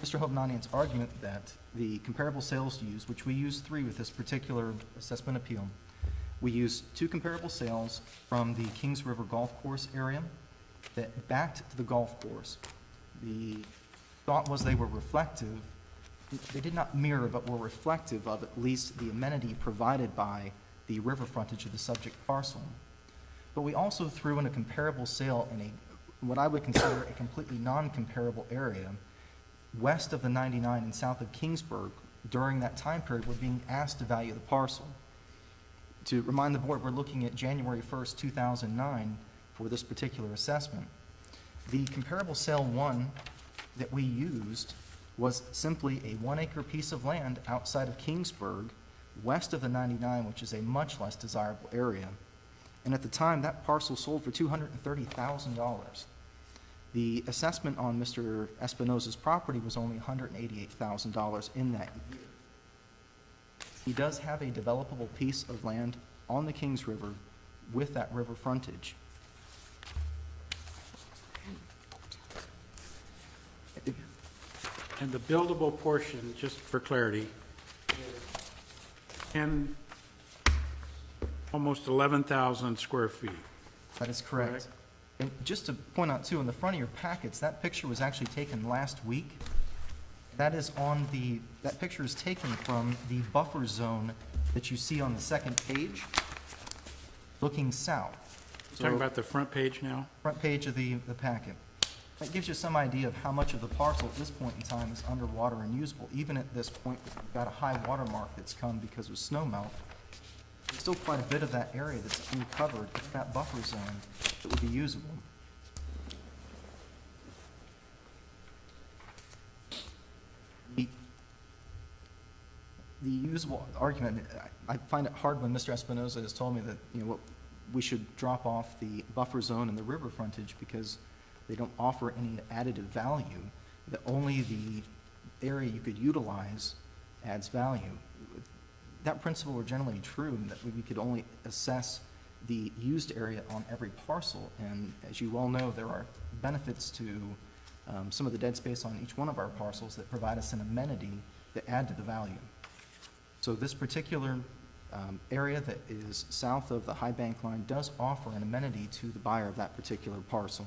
Mr. Hovnanian's argument that the comparable sales used, which we use 3 with this particular assessment appeal, we use 2 comparable sales from the Kings River Golf Course area that backed to the golf course. The thought was they were reflective. They did not mirror, but were reflective of at least the amenity provided by the river frontage of the subject parcel. But we also threw in a comparable sale in what I would consider a completely non-comparable area west of the 99 and south of Kingsburg. During that time period, we're being asked to value the parcel. To remind the board, we're looking at January 1st, 2009 for this particular assessment. The comparable sale 1 that we used was simply a 1-acre piece of land outside of Kingsburg, west of the 99, which is a much less desirable area. And at the time, that parcel sold for $230,000. The assessment on Mr. Espinosa's property was only $188,000 in that year. He does have a developable piece of land on the Kings River with that river frontage. And the buildable portion, just for clarity, and almost 11,000 square feet. That is correct. And just to point out too, in the front of your packets, that picture was actually taken last week. That picture is taken from the buffer zone that you see on the second page, looking south. Talking about the front page now? Front page of the packet. That gives you some idea of how much of the parcel at this point in time is underwater and usable. Even at this point, we've got a high water mark that's come because of snow melt. There's still quite a bit of that area that's uncovered in that buffer zone that would be usable. The usable argument, I find it hard when Mr. Espinosa has told me that, what we should drop off the buffer zone and the river frontage because they don't offer any additive value, that only the area you could utilize adds value. That principle were generally true, that we could only assess the used area on every parcel. And as you well know, there are benefits to some of the dead space on each one of our parcels that provide us an amenity that add to the value. So this particular area that is south of the High Bank line does offer an amenity to the buyer of that particular parcel.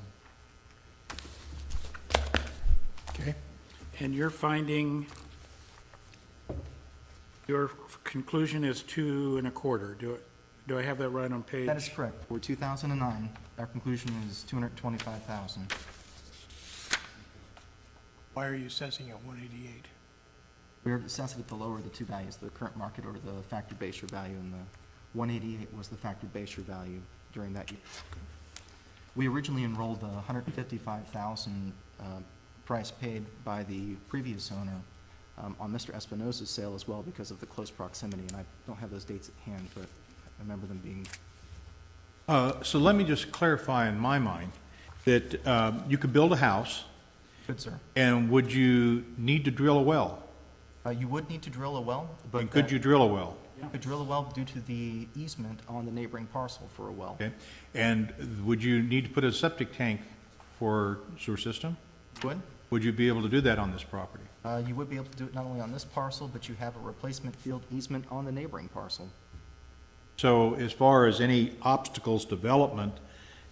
Okay. And you're finding, your conclusion is 2 1/4. Do I have that right on page? That is correct. For 2009, our conclusion is 225,000. Why are you assessing at 188? We're assessing at the lower of the two values, the current market or the factored base year value, and the 188 was the factored base year value during that year. We originally enrolled the 155,000 price paid by the previous owner on Mr. Espinosa's sale as well because of the close proximity, and I don't have those dates at hand, but I remember them being. So let me just clarify in my mind that you could build a house. Good, sir. And would you need to drill a well? You would need to drill a well, but. And could you drill a well? You could drill a well due to the easement on the neighboring parcel for a well. Okay. And would you need to put a septic tank for sewer system? Would? Would you be able to do that on this property? You would be able to do it not only on this parcel, but you have a replacement field easement on the neighboring parcel. So as far as any obstacles development,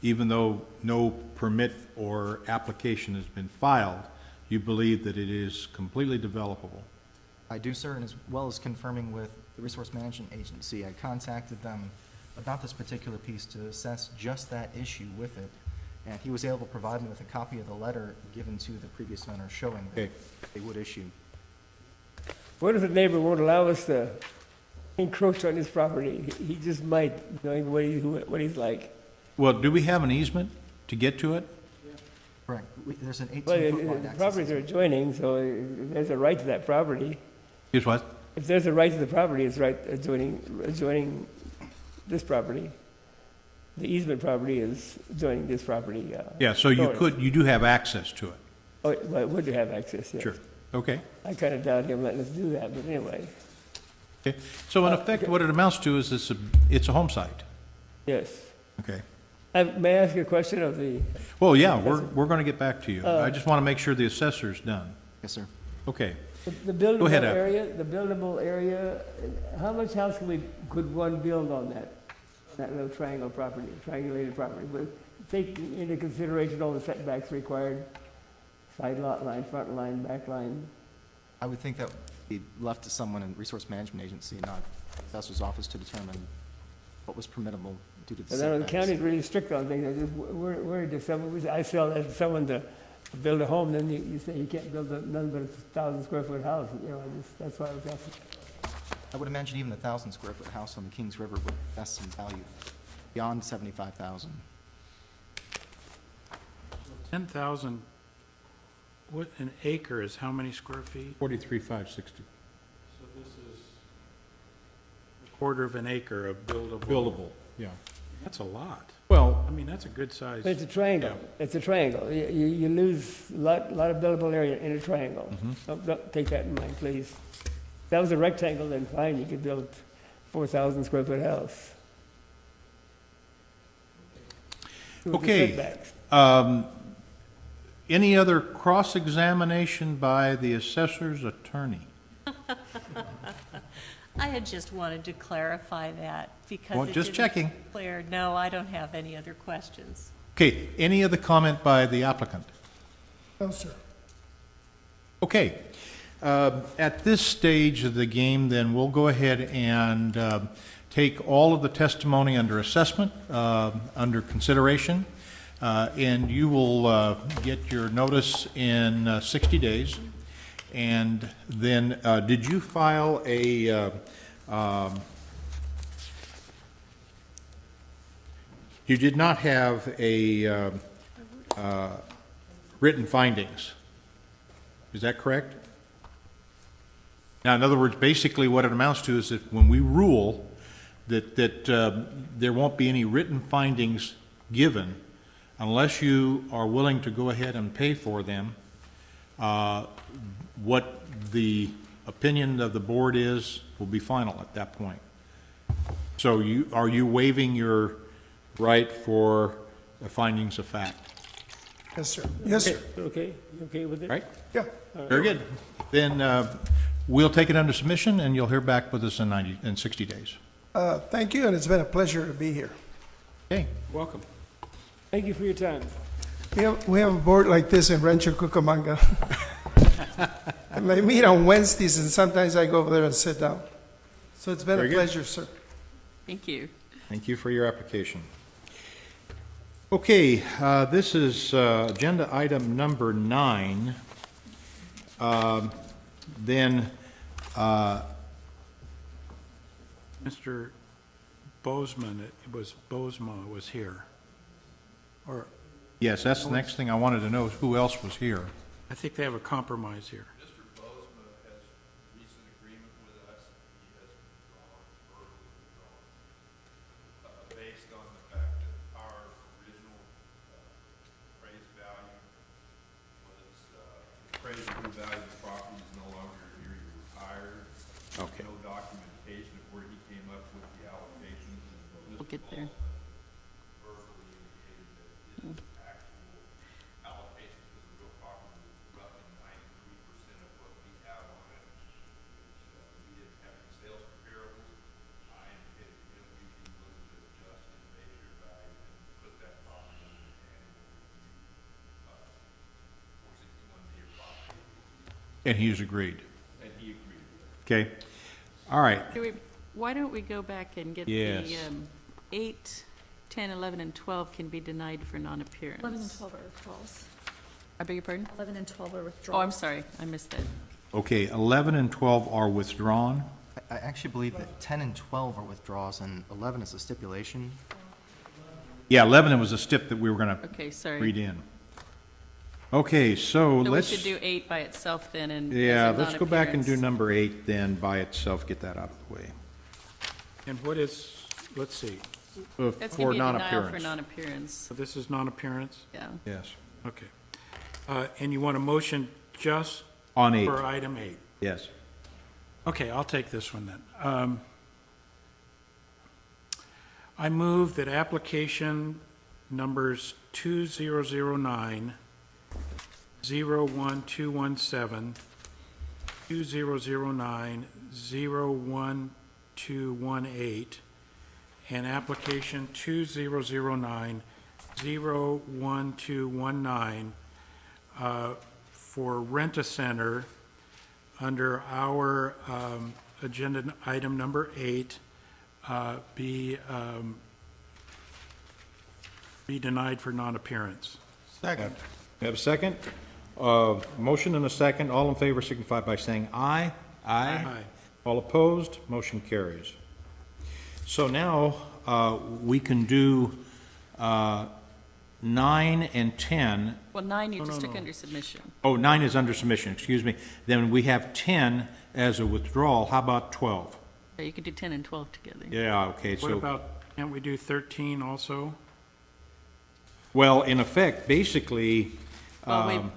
even though no permit or application has been filed, you believe that it is completely developable? I do, sir, and as well as confirming with the Resource Management Agency, I contacted them about this particular piece to assess just that issue with it, and he was able to provide me with a copy of the letter given to the previous owner showing that they would issue. What if the neighbor won't allow us to encroach on his property? He just might, knowing what he's like. Well, do we have an easement to get to it? Correct. There's an Well, 18-foot wide the access. properties are adjoining, so there's a right to that property. Is what? If there's a right to the property, it's right adjoining this property. The easement property is adjoining this property. Yeah, so you north. you do have access to it? Oh, well, it would have access, yes. Sure. Okay. I kind of doubt him letting us do that, but anyway, Okay. So in effect, what it amounts to is it's a home site? yes. Okay. May I ask you a question of the, Well, yeah, we're going to get back to you. I just want to make sure the assessor's done. Yes, sir. Okay. the buildable Go ahead, Ab. area, how much house could one build on that little triangle property, triangulated property? But take into consideration all the setbacks required, side lot line, front line, back line. I would think that would be left to someone in the Resource Management Agency, not the assessor's office, to determine what was permittable due to the And I know the setbacks. county's really strict on things. I just worried if someone, I sell that to someone to build a home, then you say you can't build none but a 1,000-square-foot house, you know, that's why I was asking. I would imagine even a 1,000-square-foot house on the Kings River would have some value beyond 75,000. 10,000, what, an acre is how many square feet? 43,560. So this is a quarter of an acre of buildable. Buildable, yeah. That's a lot. Well, I mean, that's a good size. But it's a triangle, Yeah. it's a triangle. You lose a lot of buildable area in a triangle. Don't take that in mind, please. If that was a rectangle, then fine, you could build 4,000-square-foot house. With the Okay. setbacks. Any other cross-examination by the assessor's attorney? I had just wanted to clarify that because Well, it just didn't checking. clear. No, I don't have any other questions. Okay, any other comment by the applicant? No, sir. Okay, at this stage of the game, then, we'll go ahead and take all of the testimony under assessment, under consideration, and you will get your notice in 60 days. And then, did you file a, you did not have a written findings? Is that correct? Now, in other words, basically what it amounts to is that when we rule that there won't be any written findings given unless you are willing to go ahead and pay for them, what the opinion of the board is will be final at that point. So are you waiving your right for the findings of fact. Yes, sir. Yes, sir. Okay, you okay with it? Right? Yeah. Very good. Then we'll take it under submission, and you'll hear back with us in 60 days. Thank you, and it's been a pleasure to be here. Okay. Welcome. Thank you for your time. We have a board like this in Rancho Cucamonga. And I meet on Wednesdays, and sometimes I go over there and sit down. So it's been Very a good. pleasure, sir. Thank you. Thank you for your application. Okay, this is agenda item number 9. Then, Mr. Bozeman, Bozema was here. Or, yes, that's the next thing I wanted to know, is who else was here. I think they have a compromise here. Mr. Bozma has recent agreement with us. He has withdrawn, verbally withdrawn, based on the fact that our original appraised value was, appraised true value of the property is no longer here, he retired. Okay. No documentation of where he came up with the allocations. And We'll get there. verbally indicated that his actual allocation to the real property was roughly 93% of what we have on it, which we didn't have any sales comparables. I indicated to him we'd be willing to adjust his measure value and put that property on the annual review, 461 year property, And he's agreed. and he agreed with it. Okay. All right. Why don't we go back and get Yes. the 8, 10, 11, and 12 can be denied for non-appearance? 11 and 12 are withdrawals. I beg your pardon? 11 and 12 are Oh, withdrawals. I'm sorry, I missed that. Okay, 11 and 12 are withdrawn. I actually believe that 10 and 12 are witdraws, and 11 is a stipulation. Yeah, 11 was a stip that we were going to Okay, sorry. read in. Okay, so So we let's... should do 8 by itself then and as Yeah, a let's go back and do non-appearance. number 8 then by itself, get that out of the way. And what is, let's see, That's For going to be a denial for non-appearance. non-appearance, so this is non-appearance? yeah. Yes, Okay. And you want a motion just on 8, for item 8? yes. Okay, I'll take this one then. I move that application numbers 2009, 01217, 2009, 01218, and application 2009, 01219 for Rent-A-Center under our agenda item number 8 be denied for non-appearance. Second. We have a second? Motion and a second. All in favor signify by saying aye. Aye. All opposed, motion carries. So now, we can do 9 and 10. Well, 9 you just took under submission. Oh, 9 is under submission, excuse me. Then we have 10 as a withdrawal. How about 12? Yeah, you could do 10 and 12 together. Yeah, okay, What so, about, can't we do 13 also? well, in effect, basically, Well,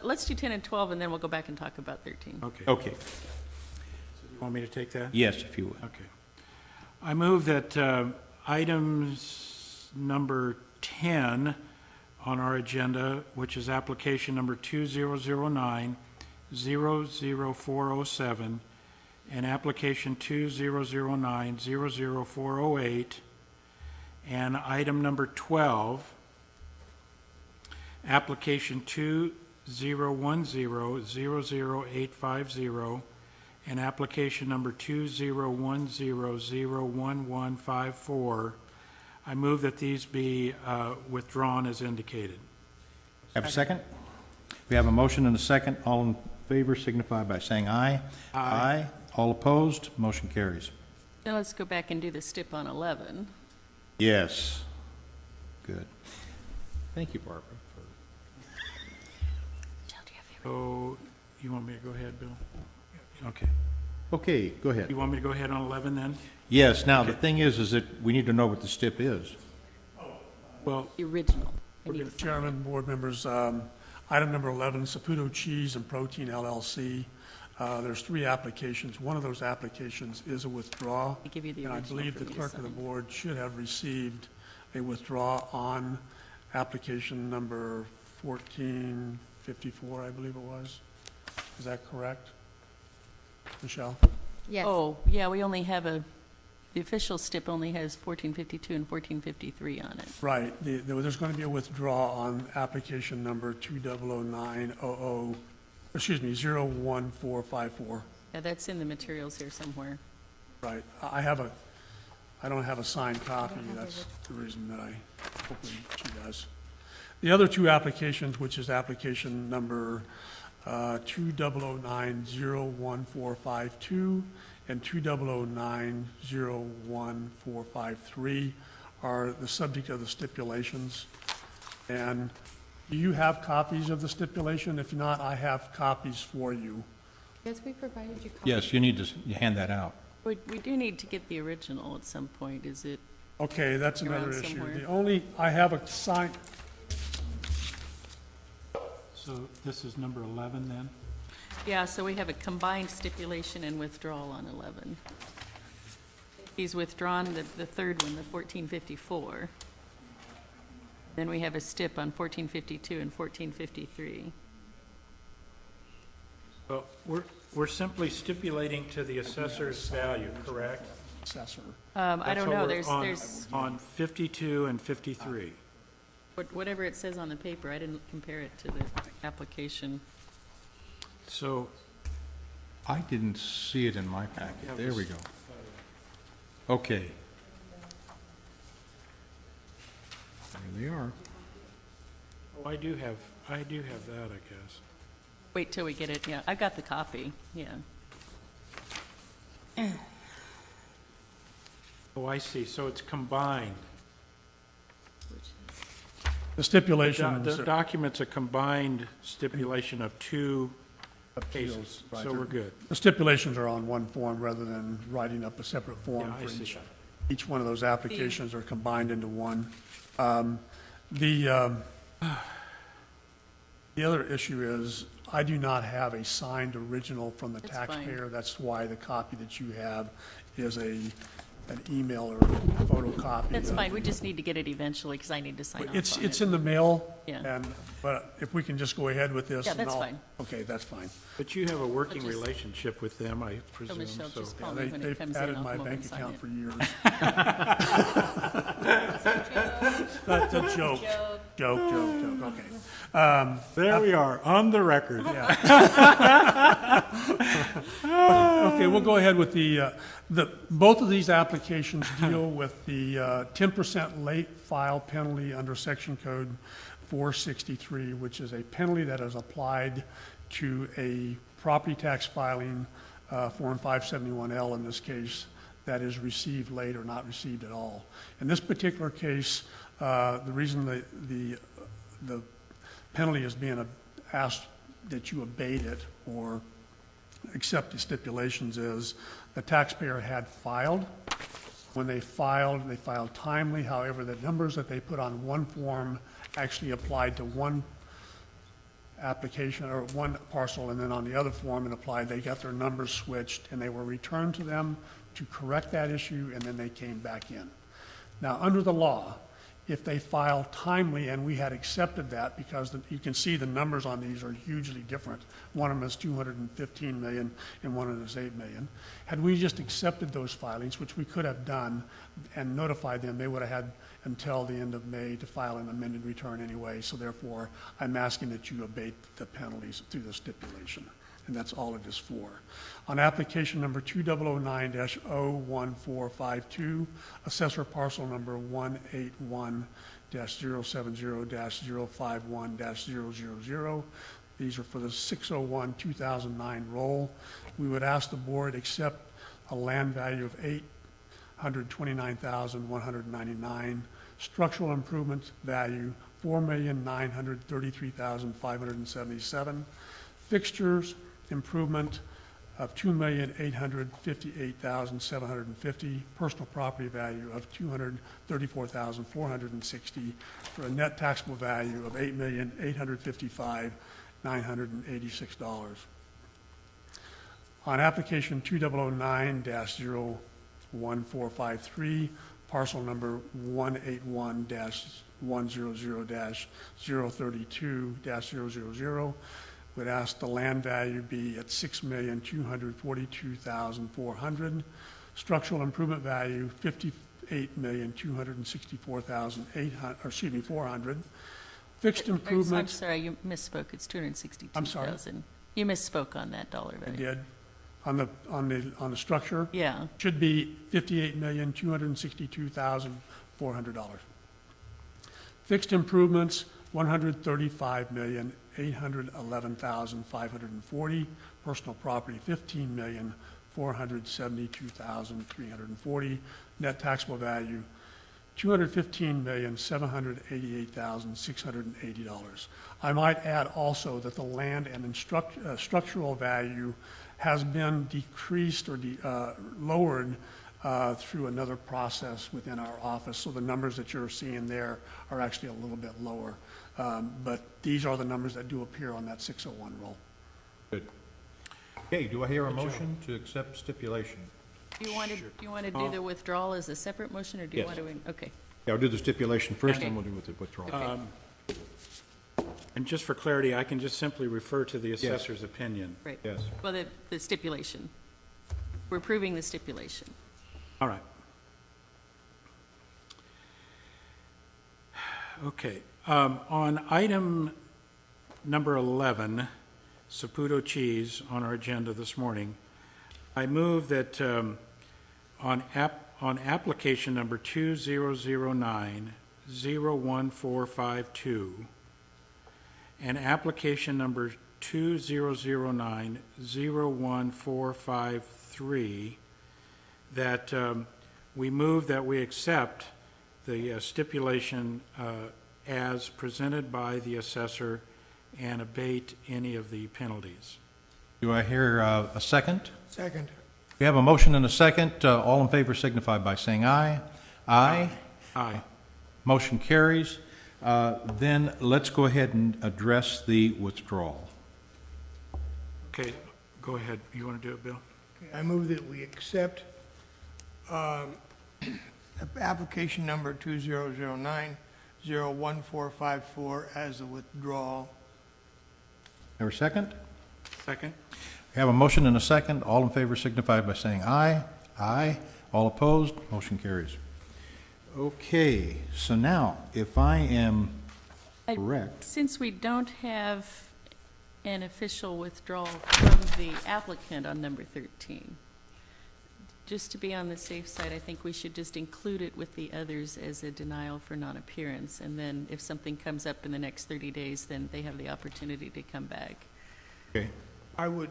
let's do 10 and 12 and then we'll go back and talk about 13. Okay. okay, You want me to take that? yes, if you would. Okay. I move that items number 10 on our agenda, which is application number 2009, 00407, and application 2009, 00408, and item number 12, application 2010, 00850, and application number 2010-01154. I move that these be withdrawn as indicated. Have a second? We have a motion and a second. All in favor signify by saying aye. Aye. All opposed, motion carries. Now let's go back and do the stip on 11. Yes. Good. Thank you, Barbara. So, you want me to go ahead, Bill? Okay. Okay, go ahead. You want me to go ahead on 11 then? Yes, now, the thing is that we need to know what the stip is. Well, The original. I need- Mr. Chairman, board members, item number 11, Saputo Cheese and Protein LLC. There's 3 applications. One of those applications is a withdrawal. I give you the And I original believe for the me to clerk of the sign. board should have received a withdrawal on application number 1454, I believe it was. Is that correct? Michelle? Yes. Oh, yeah, we only have the official STIP only has 1452 and 1453 on it. Right. There's going to be a withdrawal on application number 200900, excuse me, 01454. Yeah, that's in the materials here somewhere. Right. I don't have a signed copy. That's the reason that hopefully she does. The other 2 applications, which is application number 2009-01452 and 2009-01453, are the subject of the stipulations. And do you have copies of the stipulation? If not, I have copies for you. Yes, we provided you copies. Yes, you need to hand that out. We do need to get the original at some point, is it? Okay, that's Around another issue. somewhere. I have a signed, So this is number 11 then? Yeah, so we have a combined stipulation and withdrawal on 11. He's withdrawn the third one, the 1454. Then we have a stip on 1452 and 1453. Well, we're simply stipulating to the assessor's value, correct? assessor. I That's don't what know, we're there's, on 52 and 53. whatever it says on the paper, I didn't compare it to the application. So, I didn't see it in my packet. There we go. Okay. There they are. oh, I do have that, I guess. Wait till we get it, yeah, I've got the copy, yeah. Oh, I see, so it's combined. The stipulations, The document's a combined stipulation of 2 cases, appeals, right, so we're good. the stipulations are on one form rather than writing up a separate form Yeah, I for see. each one of those applications are combined into one. The other issue is, I do not have a signed original from the That's fine. taxpayer. That's why the copy that you have is an email or photocopy. That's of fine, we the- just need to get it eventually, because I need to sign off It's on it. in the mail. Yeah. But if we can just go ahead with this. Yeah, and that's I'll- fine. Okay, that's fine. But you have a working Just- relationship with them, I So presume, Michelle, so. just Yeah, call me when it they've comes in, added I'll my come over and bank sign account it. for years. That's a joke. Joke, okay. There we are, on the record. Okay, we'll go ahead with both of these applications deal with the 10% late file penalty under Section Code 463, which is a penalty that is applied to a property tax filing, Form 571L in this case, that is received late or not received at all. In this particular case, the reason the penalty is being asked that you abate it or accept the stipulations is the taxpayer had filed. When they filed timely. However, the numbers that they put on one form actually applied to one application or one parcel, and then on the other form it applied, they got their numbers switched, and they were returned to them to correct that issue, and then they came back in. Now, under the law, if they file timely, and we had accepted that because you can see the numbers on these are hugely different. One of them is 215 million and one of them is 8 million. Had we just accepted those filings, which we could have done, and notified them, they would have had until the end of May to file an amended return anyway. So therefore, I'm asking that you abate the penalties through the stipulation. And that's all it is for. On application number 2009-01452, assessor parcel number 181-070-051-000. These are for the 601-2009 roll. We would ask the board accept a land value of $829,199, structural improvement value $4,933,577, fixtures improvement of $2,858,750, personal property value of $234,460, for a net taxable value of $8,855,986. On application 2009-01453, parcel number 181-100-032-000, would ask the land value be at $6,242,400. Structural improvement value, $58,264,400. Fixed I'm improvements. sorry, you misspoke. It's 262,000. I'm sorry? You misspoke on that dollar I value. did. On the structure? Yeah. Should be $58,262,400. Fixed improvements, $135,811,540. Personal property, $15,472,340. Net taxable value, $215,788,680. I might add also that the land and structural value has been decreased or lowered through another process within our office. So the numbers that you're seeing there are actually a little bit lower. But these are the numbers that do appear on that 601 roll. Good. Okay, do I hear a motion to accept stipulation? Do you want to do the withdrawal as a separate motion, or do you Yes. want to, okay. Yeah, I'll do the stipulation first, Okay. then we'll do with the withdrawal. Okay. And just for clarity, I can just simply refer to the assessor's opinion. Right. Yes. Well, the stipulation. We're approving the stipulation. All right. Okay. On item number 11, Saputo Cheese, on our agenda this morning, I move that on application number 2009-01452 and application number 2009-01453, that we move that we accept the stipulation as presented by the assessor and abate any of the penalties. Do I hear a second? Second. We have a motion and a second. All in favor signify by saying aye. Aye. Aye. Motion carries. Then let's go ahead and address the withdrawal. Okay, go ahead. You want to do it, Bill? I move that we accept application number 2009-01454 as a withdrawal. Have a second? Second? We have a motion and a second. All in favor signify by saying aye. Aye. All opposed? Motion carries. Okay, so now, if I am correct, Since we don't have an official withdrawal from the applicant on number 13, just to be on the safe side, I think we should just include it with the others as a denial for non-appearance. And then if something comes up in the next 30 days, then they have the opportunity to come back. okay, I would,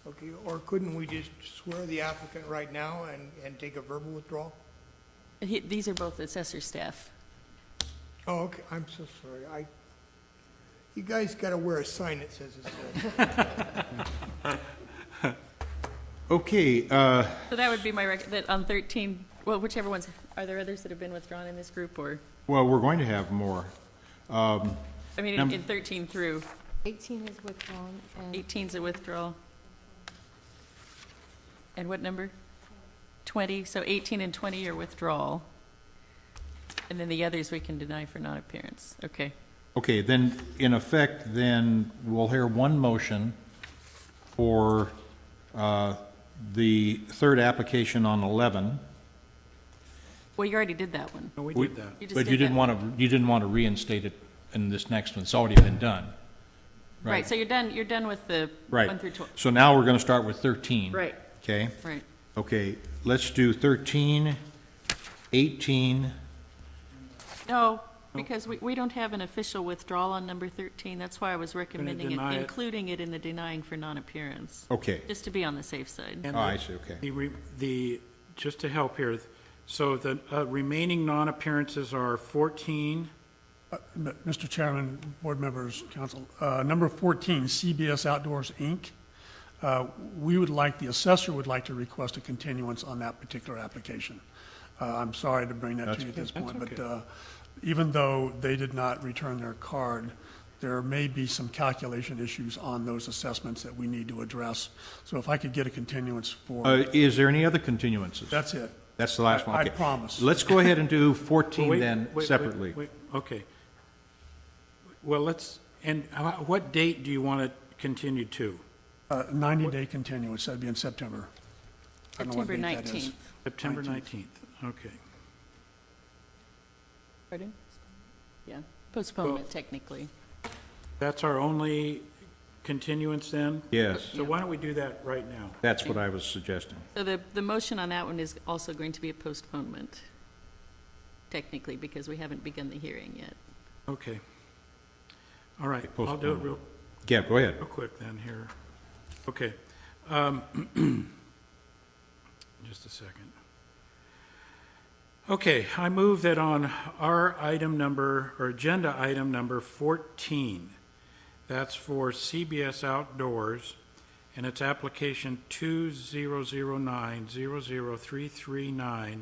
okay, or couldn't we just swear the applicant right now and take a verbal withdrawal? These are both assessor staff. Oh, okay, I'm so sorry. You guys gotta wear a sign that says it's. okay, So that would be my that on 13, well, whichever ones, are there others that have been withdrawn in this group, or, well, we're going to have more. I mean, Num- in 13 through, 18 is withdrawn, and 18's a withdrawal. And what number? 20, so 18 and 20 are withdrawal. And then the others we can deny for non-appearance. Okay. Okay, then, in effect, then we'll hear one motion for the third application on 11. Well, you already did that one. No, we We- did that. You just But did you didn't that. want to reinstate it in this next one. It's already been done. Right, so you're done with the 1 Right. through 12. So now we're going to start with 13. Right, Okay? right. Okay, let's do 13, 18. No, because we don't have an official withdrawal on number 13. That's why I was recommending deny it. including it in the denying for non-appearance, Okay. just to be on the safe side. And Oh, I see, okay. just to help here, so the remaining non-appearances are 14, Mr. Chairman, board members, council, number 14, CBS Outdoors, Inc. We would like, the assessor would like to request a continuance on that particular application. I'm sorry to bring that to you at this That's point, okay. but even though they did not return their card, there may be some calculation issues on those assessments that we need to address. So if I could get a continuance for, Is there any other continuances? that's it. That's the last one. I Okay. promise. Let's go ahead and do 14 Wait, then wait, separately. wait, okay. Well, what date do you want it continued to? 90-day continuance, that'd be in September. I don't know what September date that is. 19th. September 19th. 19th, okay. Pardon? Yeah, postponement technically. That's our only continuance then? Yes, So why don't we do that right now? that's what I was suggesting. So the motion on that one is also going to be a postponement, technically, because we haven't begun the hearing yet. Okay. All right, I'll do it real Yeah, go ahead. quick then here. Okay. Just a second. Okay, I move that on our item number, or agenda item number 14, that's for CBS Outdoors, and it's application 2009-00339.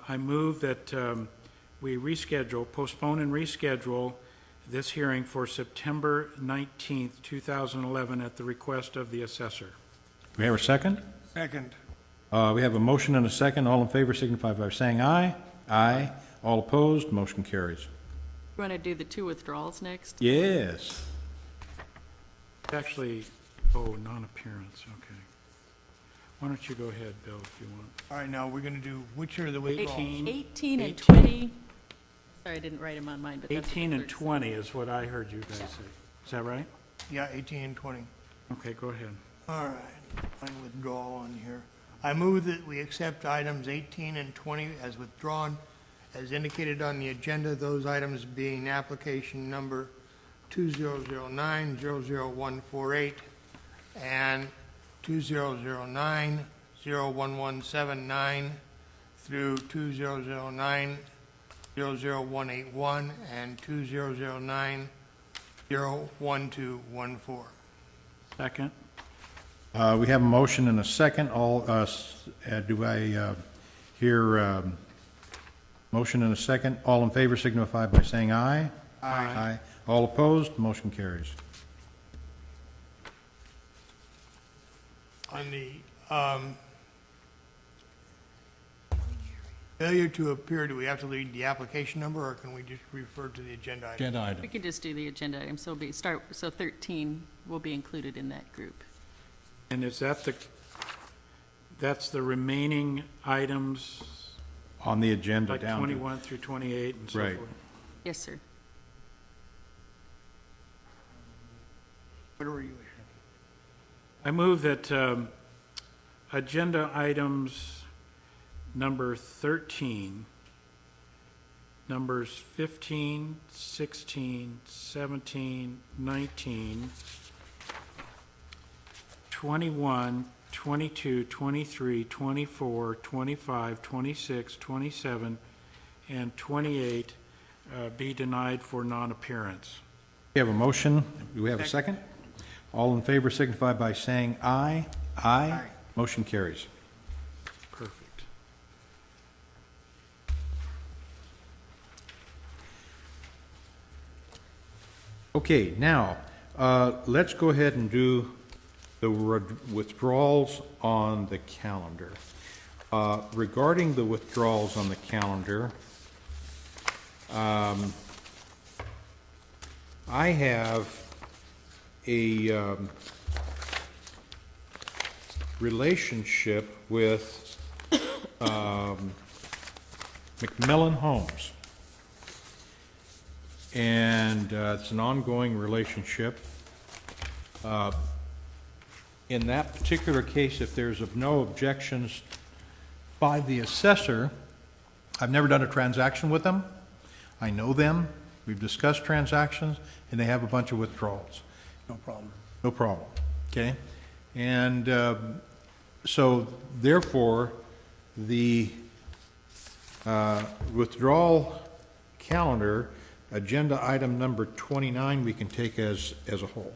I move that we postpone and reschedule this hearing for September 19th, 2011, at the request of the assessor. We have a second? Second. We have a motion and a second. All in favor signify by saying aye. Aye. All opposed, motion carries. You want to do the two withdrawals next? Yes. Actually, non-appearance, okay. Why don't you go ahead, Bill, if you want. All right, now, we're going to do, which are the withdrawals? 18 and 20. Sorry, I didn't write them on mine, but that's what 18 the and clerk 20 is what I heard you guys say. Is that right? Yeah, 18 and 20. Okay, go ahead. All right, find withdrawal on here. I move that we accept items 18 and 20 as withdrawn, as indicated on the agenda, those items being application number 2009-00148 and 2009-01179 through 2009-00181 and 2009-01214. Second? We have a motion and a second. Do I hear motion and a second? All in favor signify by saying aye. Aye. All opposed, motion carries. On the failure to appear, do we have to read the application number, or can we just refer to the agenda item? Agenda item. We can just do the agenda item, so 13 will be included in that group. And is that that's the remaining items, On the agenda like down to. 21 through 28 and so Right. forth? Yes, sir. What are you? I move that agenda items number 13, numbers 15, 16, 17, 19, 21, 22, 23, 24, 25, 26, 27, and 28 be denied for non-appearance. We have a motion. Do we have a second? All in favor signify by saying aye. Aye. Motion carries. Perfect. Okay, now, let's go ahead and do the withdrawals on the calendar. Regarding the withdrawals on the calendar, I have a relationship with Macmillan Homes. And it's an ongoing relationship. In that particular case, if there's of no objections by the assessor, I've never done a transaction with them. I know them. We've discussed transactions, and they have a bunch of withdrawals. No problem. No problem, okay? And so therefore, the withdrawal calendar, agenda item number 29, we can take as a whole.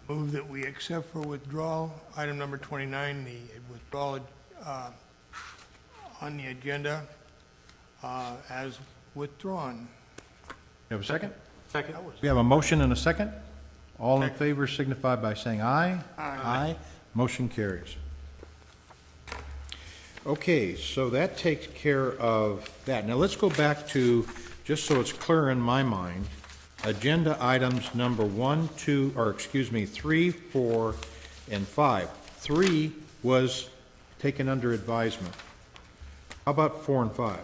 Move that we accept for withdrawal, item number 29, the withdrawal on the agenda as withdrawn. You have a second? Second. We have a motion and a second. All in favor signify by saying aye. Aye. Motion carries. Okay, so that takes care of that. Now let's go back to, just so it's clear in my mind, agenda items number 3, 4, and 5. 3 was taken under advisement. How about 4 and 5?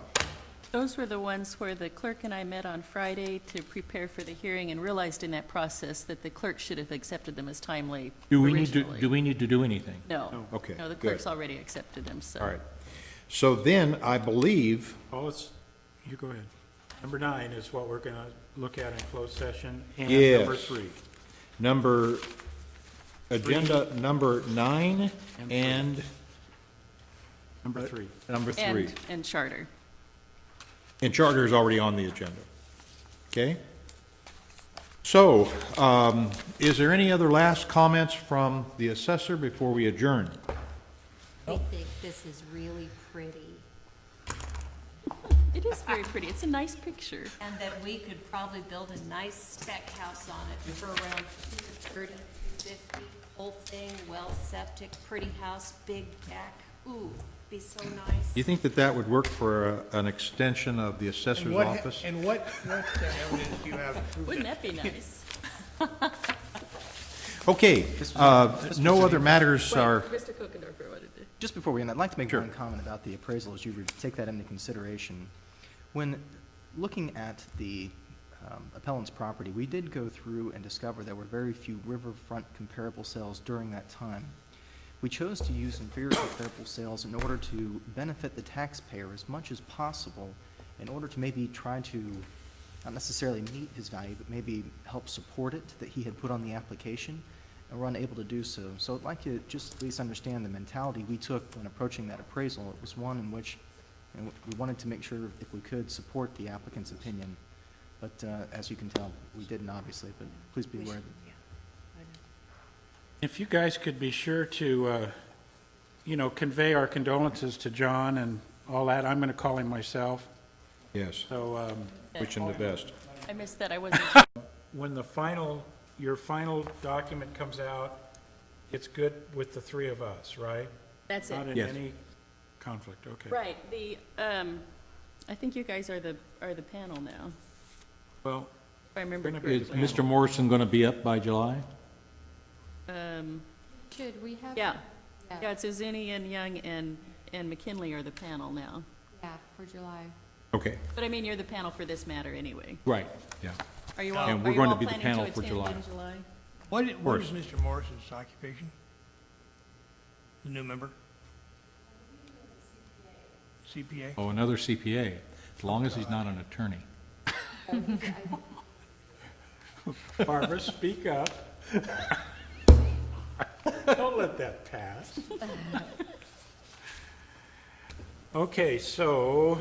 Those were the ones where the clerk and I met on Friday to prepare for the hearing and realized in that process that the clerk should have accepted them as timely Do originally. we need to do anything? No. Okay, No, the good. clerk's already accepted them, so. All right. So then, I believe, Oh, you go ahead. Number 9 is what we're going to look at in closed session, and Yes. number 3. agenda number 9 and Number 3. number 3. And charter. And charter is already on the agenda. Okay? So, is there any other last comments from the assessor before we adjourn? I think this is really pretty, It is very pretty. It's a nice picture. and that we could probably build a nice spec house on it for around 230, 250, whole thing, well septic, pretty house, big deck. Ooh, be so nice. Do you think that that would work for an extension of the assessor's office? And what evidence do you have to prove Wouldn't that? that be nice? Okay, no other matters are, Mr. Kokendorfer wanted to. Just before we end, I'd like to make one comment about the appraisal as you take that into consideration. When looking at the appellant's property, we did go through and discover there were very few riverfront comparable sales during that time. We chose to use inferior comparable sales in order to benefit the taxpayer as much as possible, in order to maybe try to, not necessarily meet his value, but maybe help support it that he had put on the application, and we're unable to do so. So I'd like you to just at least understand the mentality we took when approaching that appraisal. It was one in which we wanted to make sure, if we could, support the applicant's opinion. But as you can tell, we didn't, obviously, but please be aware that. If you guys could be sure to, convey our condolences to John and all that, I'm going to call him myself. yes, So wish him the best. I missed that. I wasn't. when your final document comes out, it's good with the 3 of us, right? That's it. Not in Yes. any conflict, okay. Right. I think you guys are the panel now, Well, if I remember Gonna be- correctly. Is Mr. Morrison going to be up by July? Should we have? Yeah. Yeah, it's Uzuni and Young and McKinley are the panel now. Yeah, for July. Okay, But I mean, you're the panel for this matter anyway. right, yeah. Are you all, And are we're you going to all be the planning to panel for attend July. in July? What is Mr. Morris's occupation? The new member? CPA? Oh, another CPA, as long as he's not an attorney. Barbara, speak up. Don't let that pass. Okay, so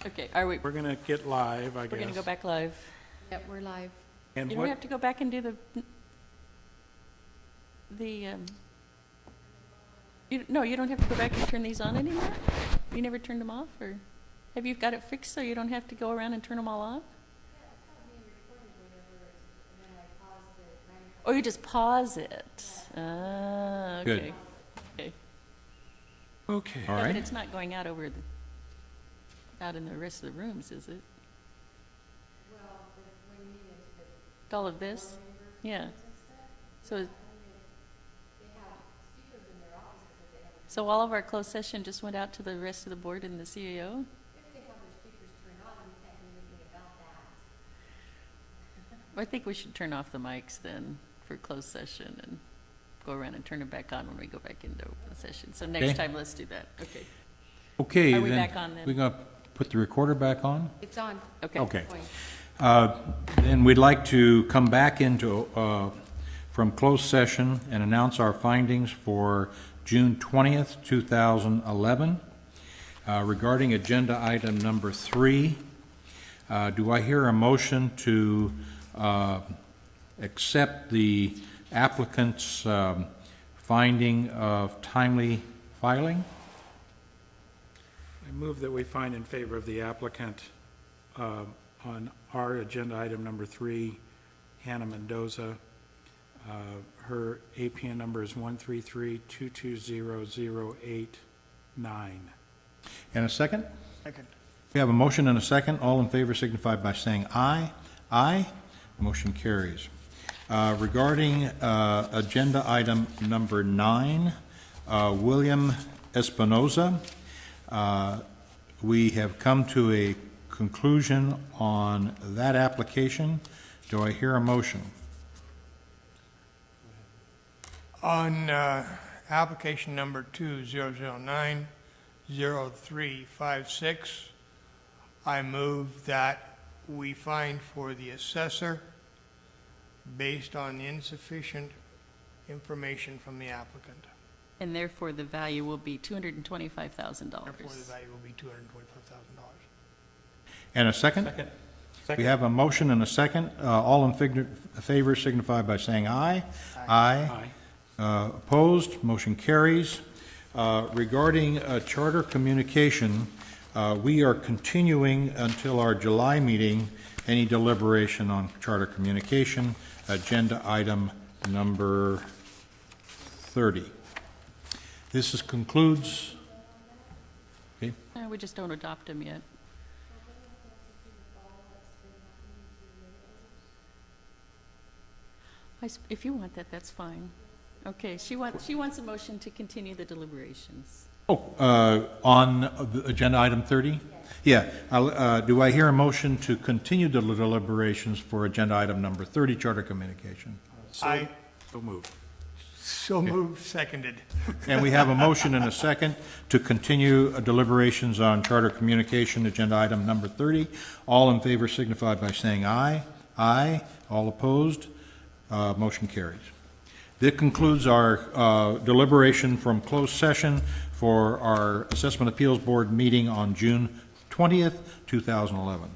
Okay, are we, we're going to get live, I guess. we're gonna go back live. Yep, we're live. And You don't what, have to go back and do no, you don't have to go back and turn these on anymore? You never turned them off, or have you got it fixed so you don't have to go around and turn them all off? Or you just pause it? Ah, Good. okay. Okay. okay. All Yeah, right? but it's not going out out in the rest of the rooms, is it? All of this? Yeah. So all of our closed session just went out to the rest of the board and the CEO? I think we should turn off the mics then for closed session and go around and turn them back on when we go back into open session. So next Okay. time, let's do that. Okay. Okay, Are we then, back on then? we're going to put the recorder back on? It's on. Okay. Okay. Point. Then we'd like to come back into, from closed session and announce our findings for June 20th, 2011. Regarding agenda item number 3, do I hear a motion to accept the applicant's finding of timely filing? I move that we find in favor of the applicant on our agenda item number 3, Hannah Mendoza. Her APN number is 133-220-089. And a second? Second. We have a motion and a second. All in favor signify by saying aye. Aye. Motion carries. Regarding agenda item number 9, William Espinoza, we have come to a conclusion on that application. Do I hear a motion? On application number 2009-0356, I move that we find for the assessor, based on insufficient information from the applicant. And therefore, the value will be $225,000. Therefore, the value will be $225,000. And a second? We have a motion and a second. All in favor signify by saying aye. Aye. Opposed? Motion carries. Regarding charter communication, we are continuing until our July meeting any deliberation on charter communication, agenda item number 30. This concludes. Okay. We just don't adopt them yet. If you want that, that's fine. Okay, she wants a motion to continue the deliberations. On the agenda item 30? Yeah. Do I hear a motion to continue the deliberations for agenda item number 30, charter communication? I So moved. so moved, seconded. And we have a motion and a second to continue deliberations on charter communication, agenda item number 30. All in favor signify by saying aye. Aye. All opposed? Motion carries. This concludes our deliberation from closed session for our Assessment Appeals Board meeting on June 20th, 2011.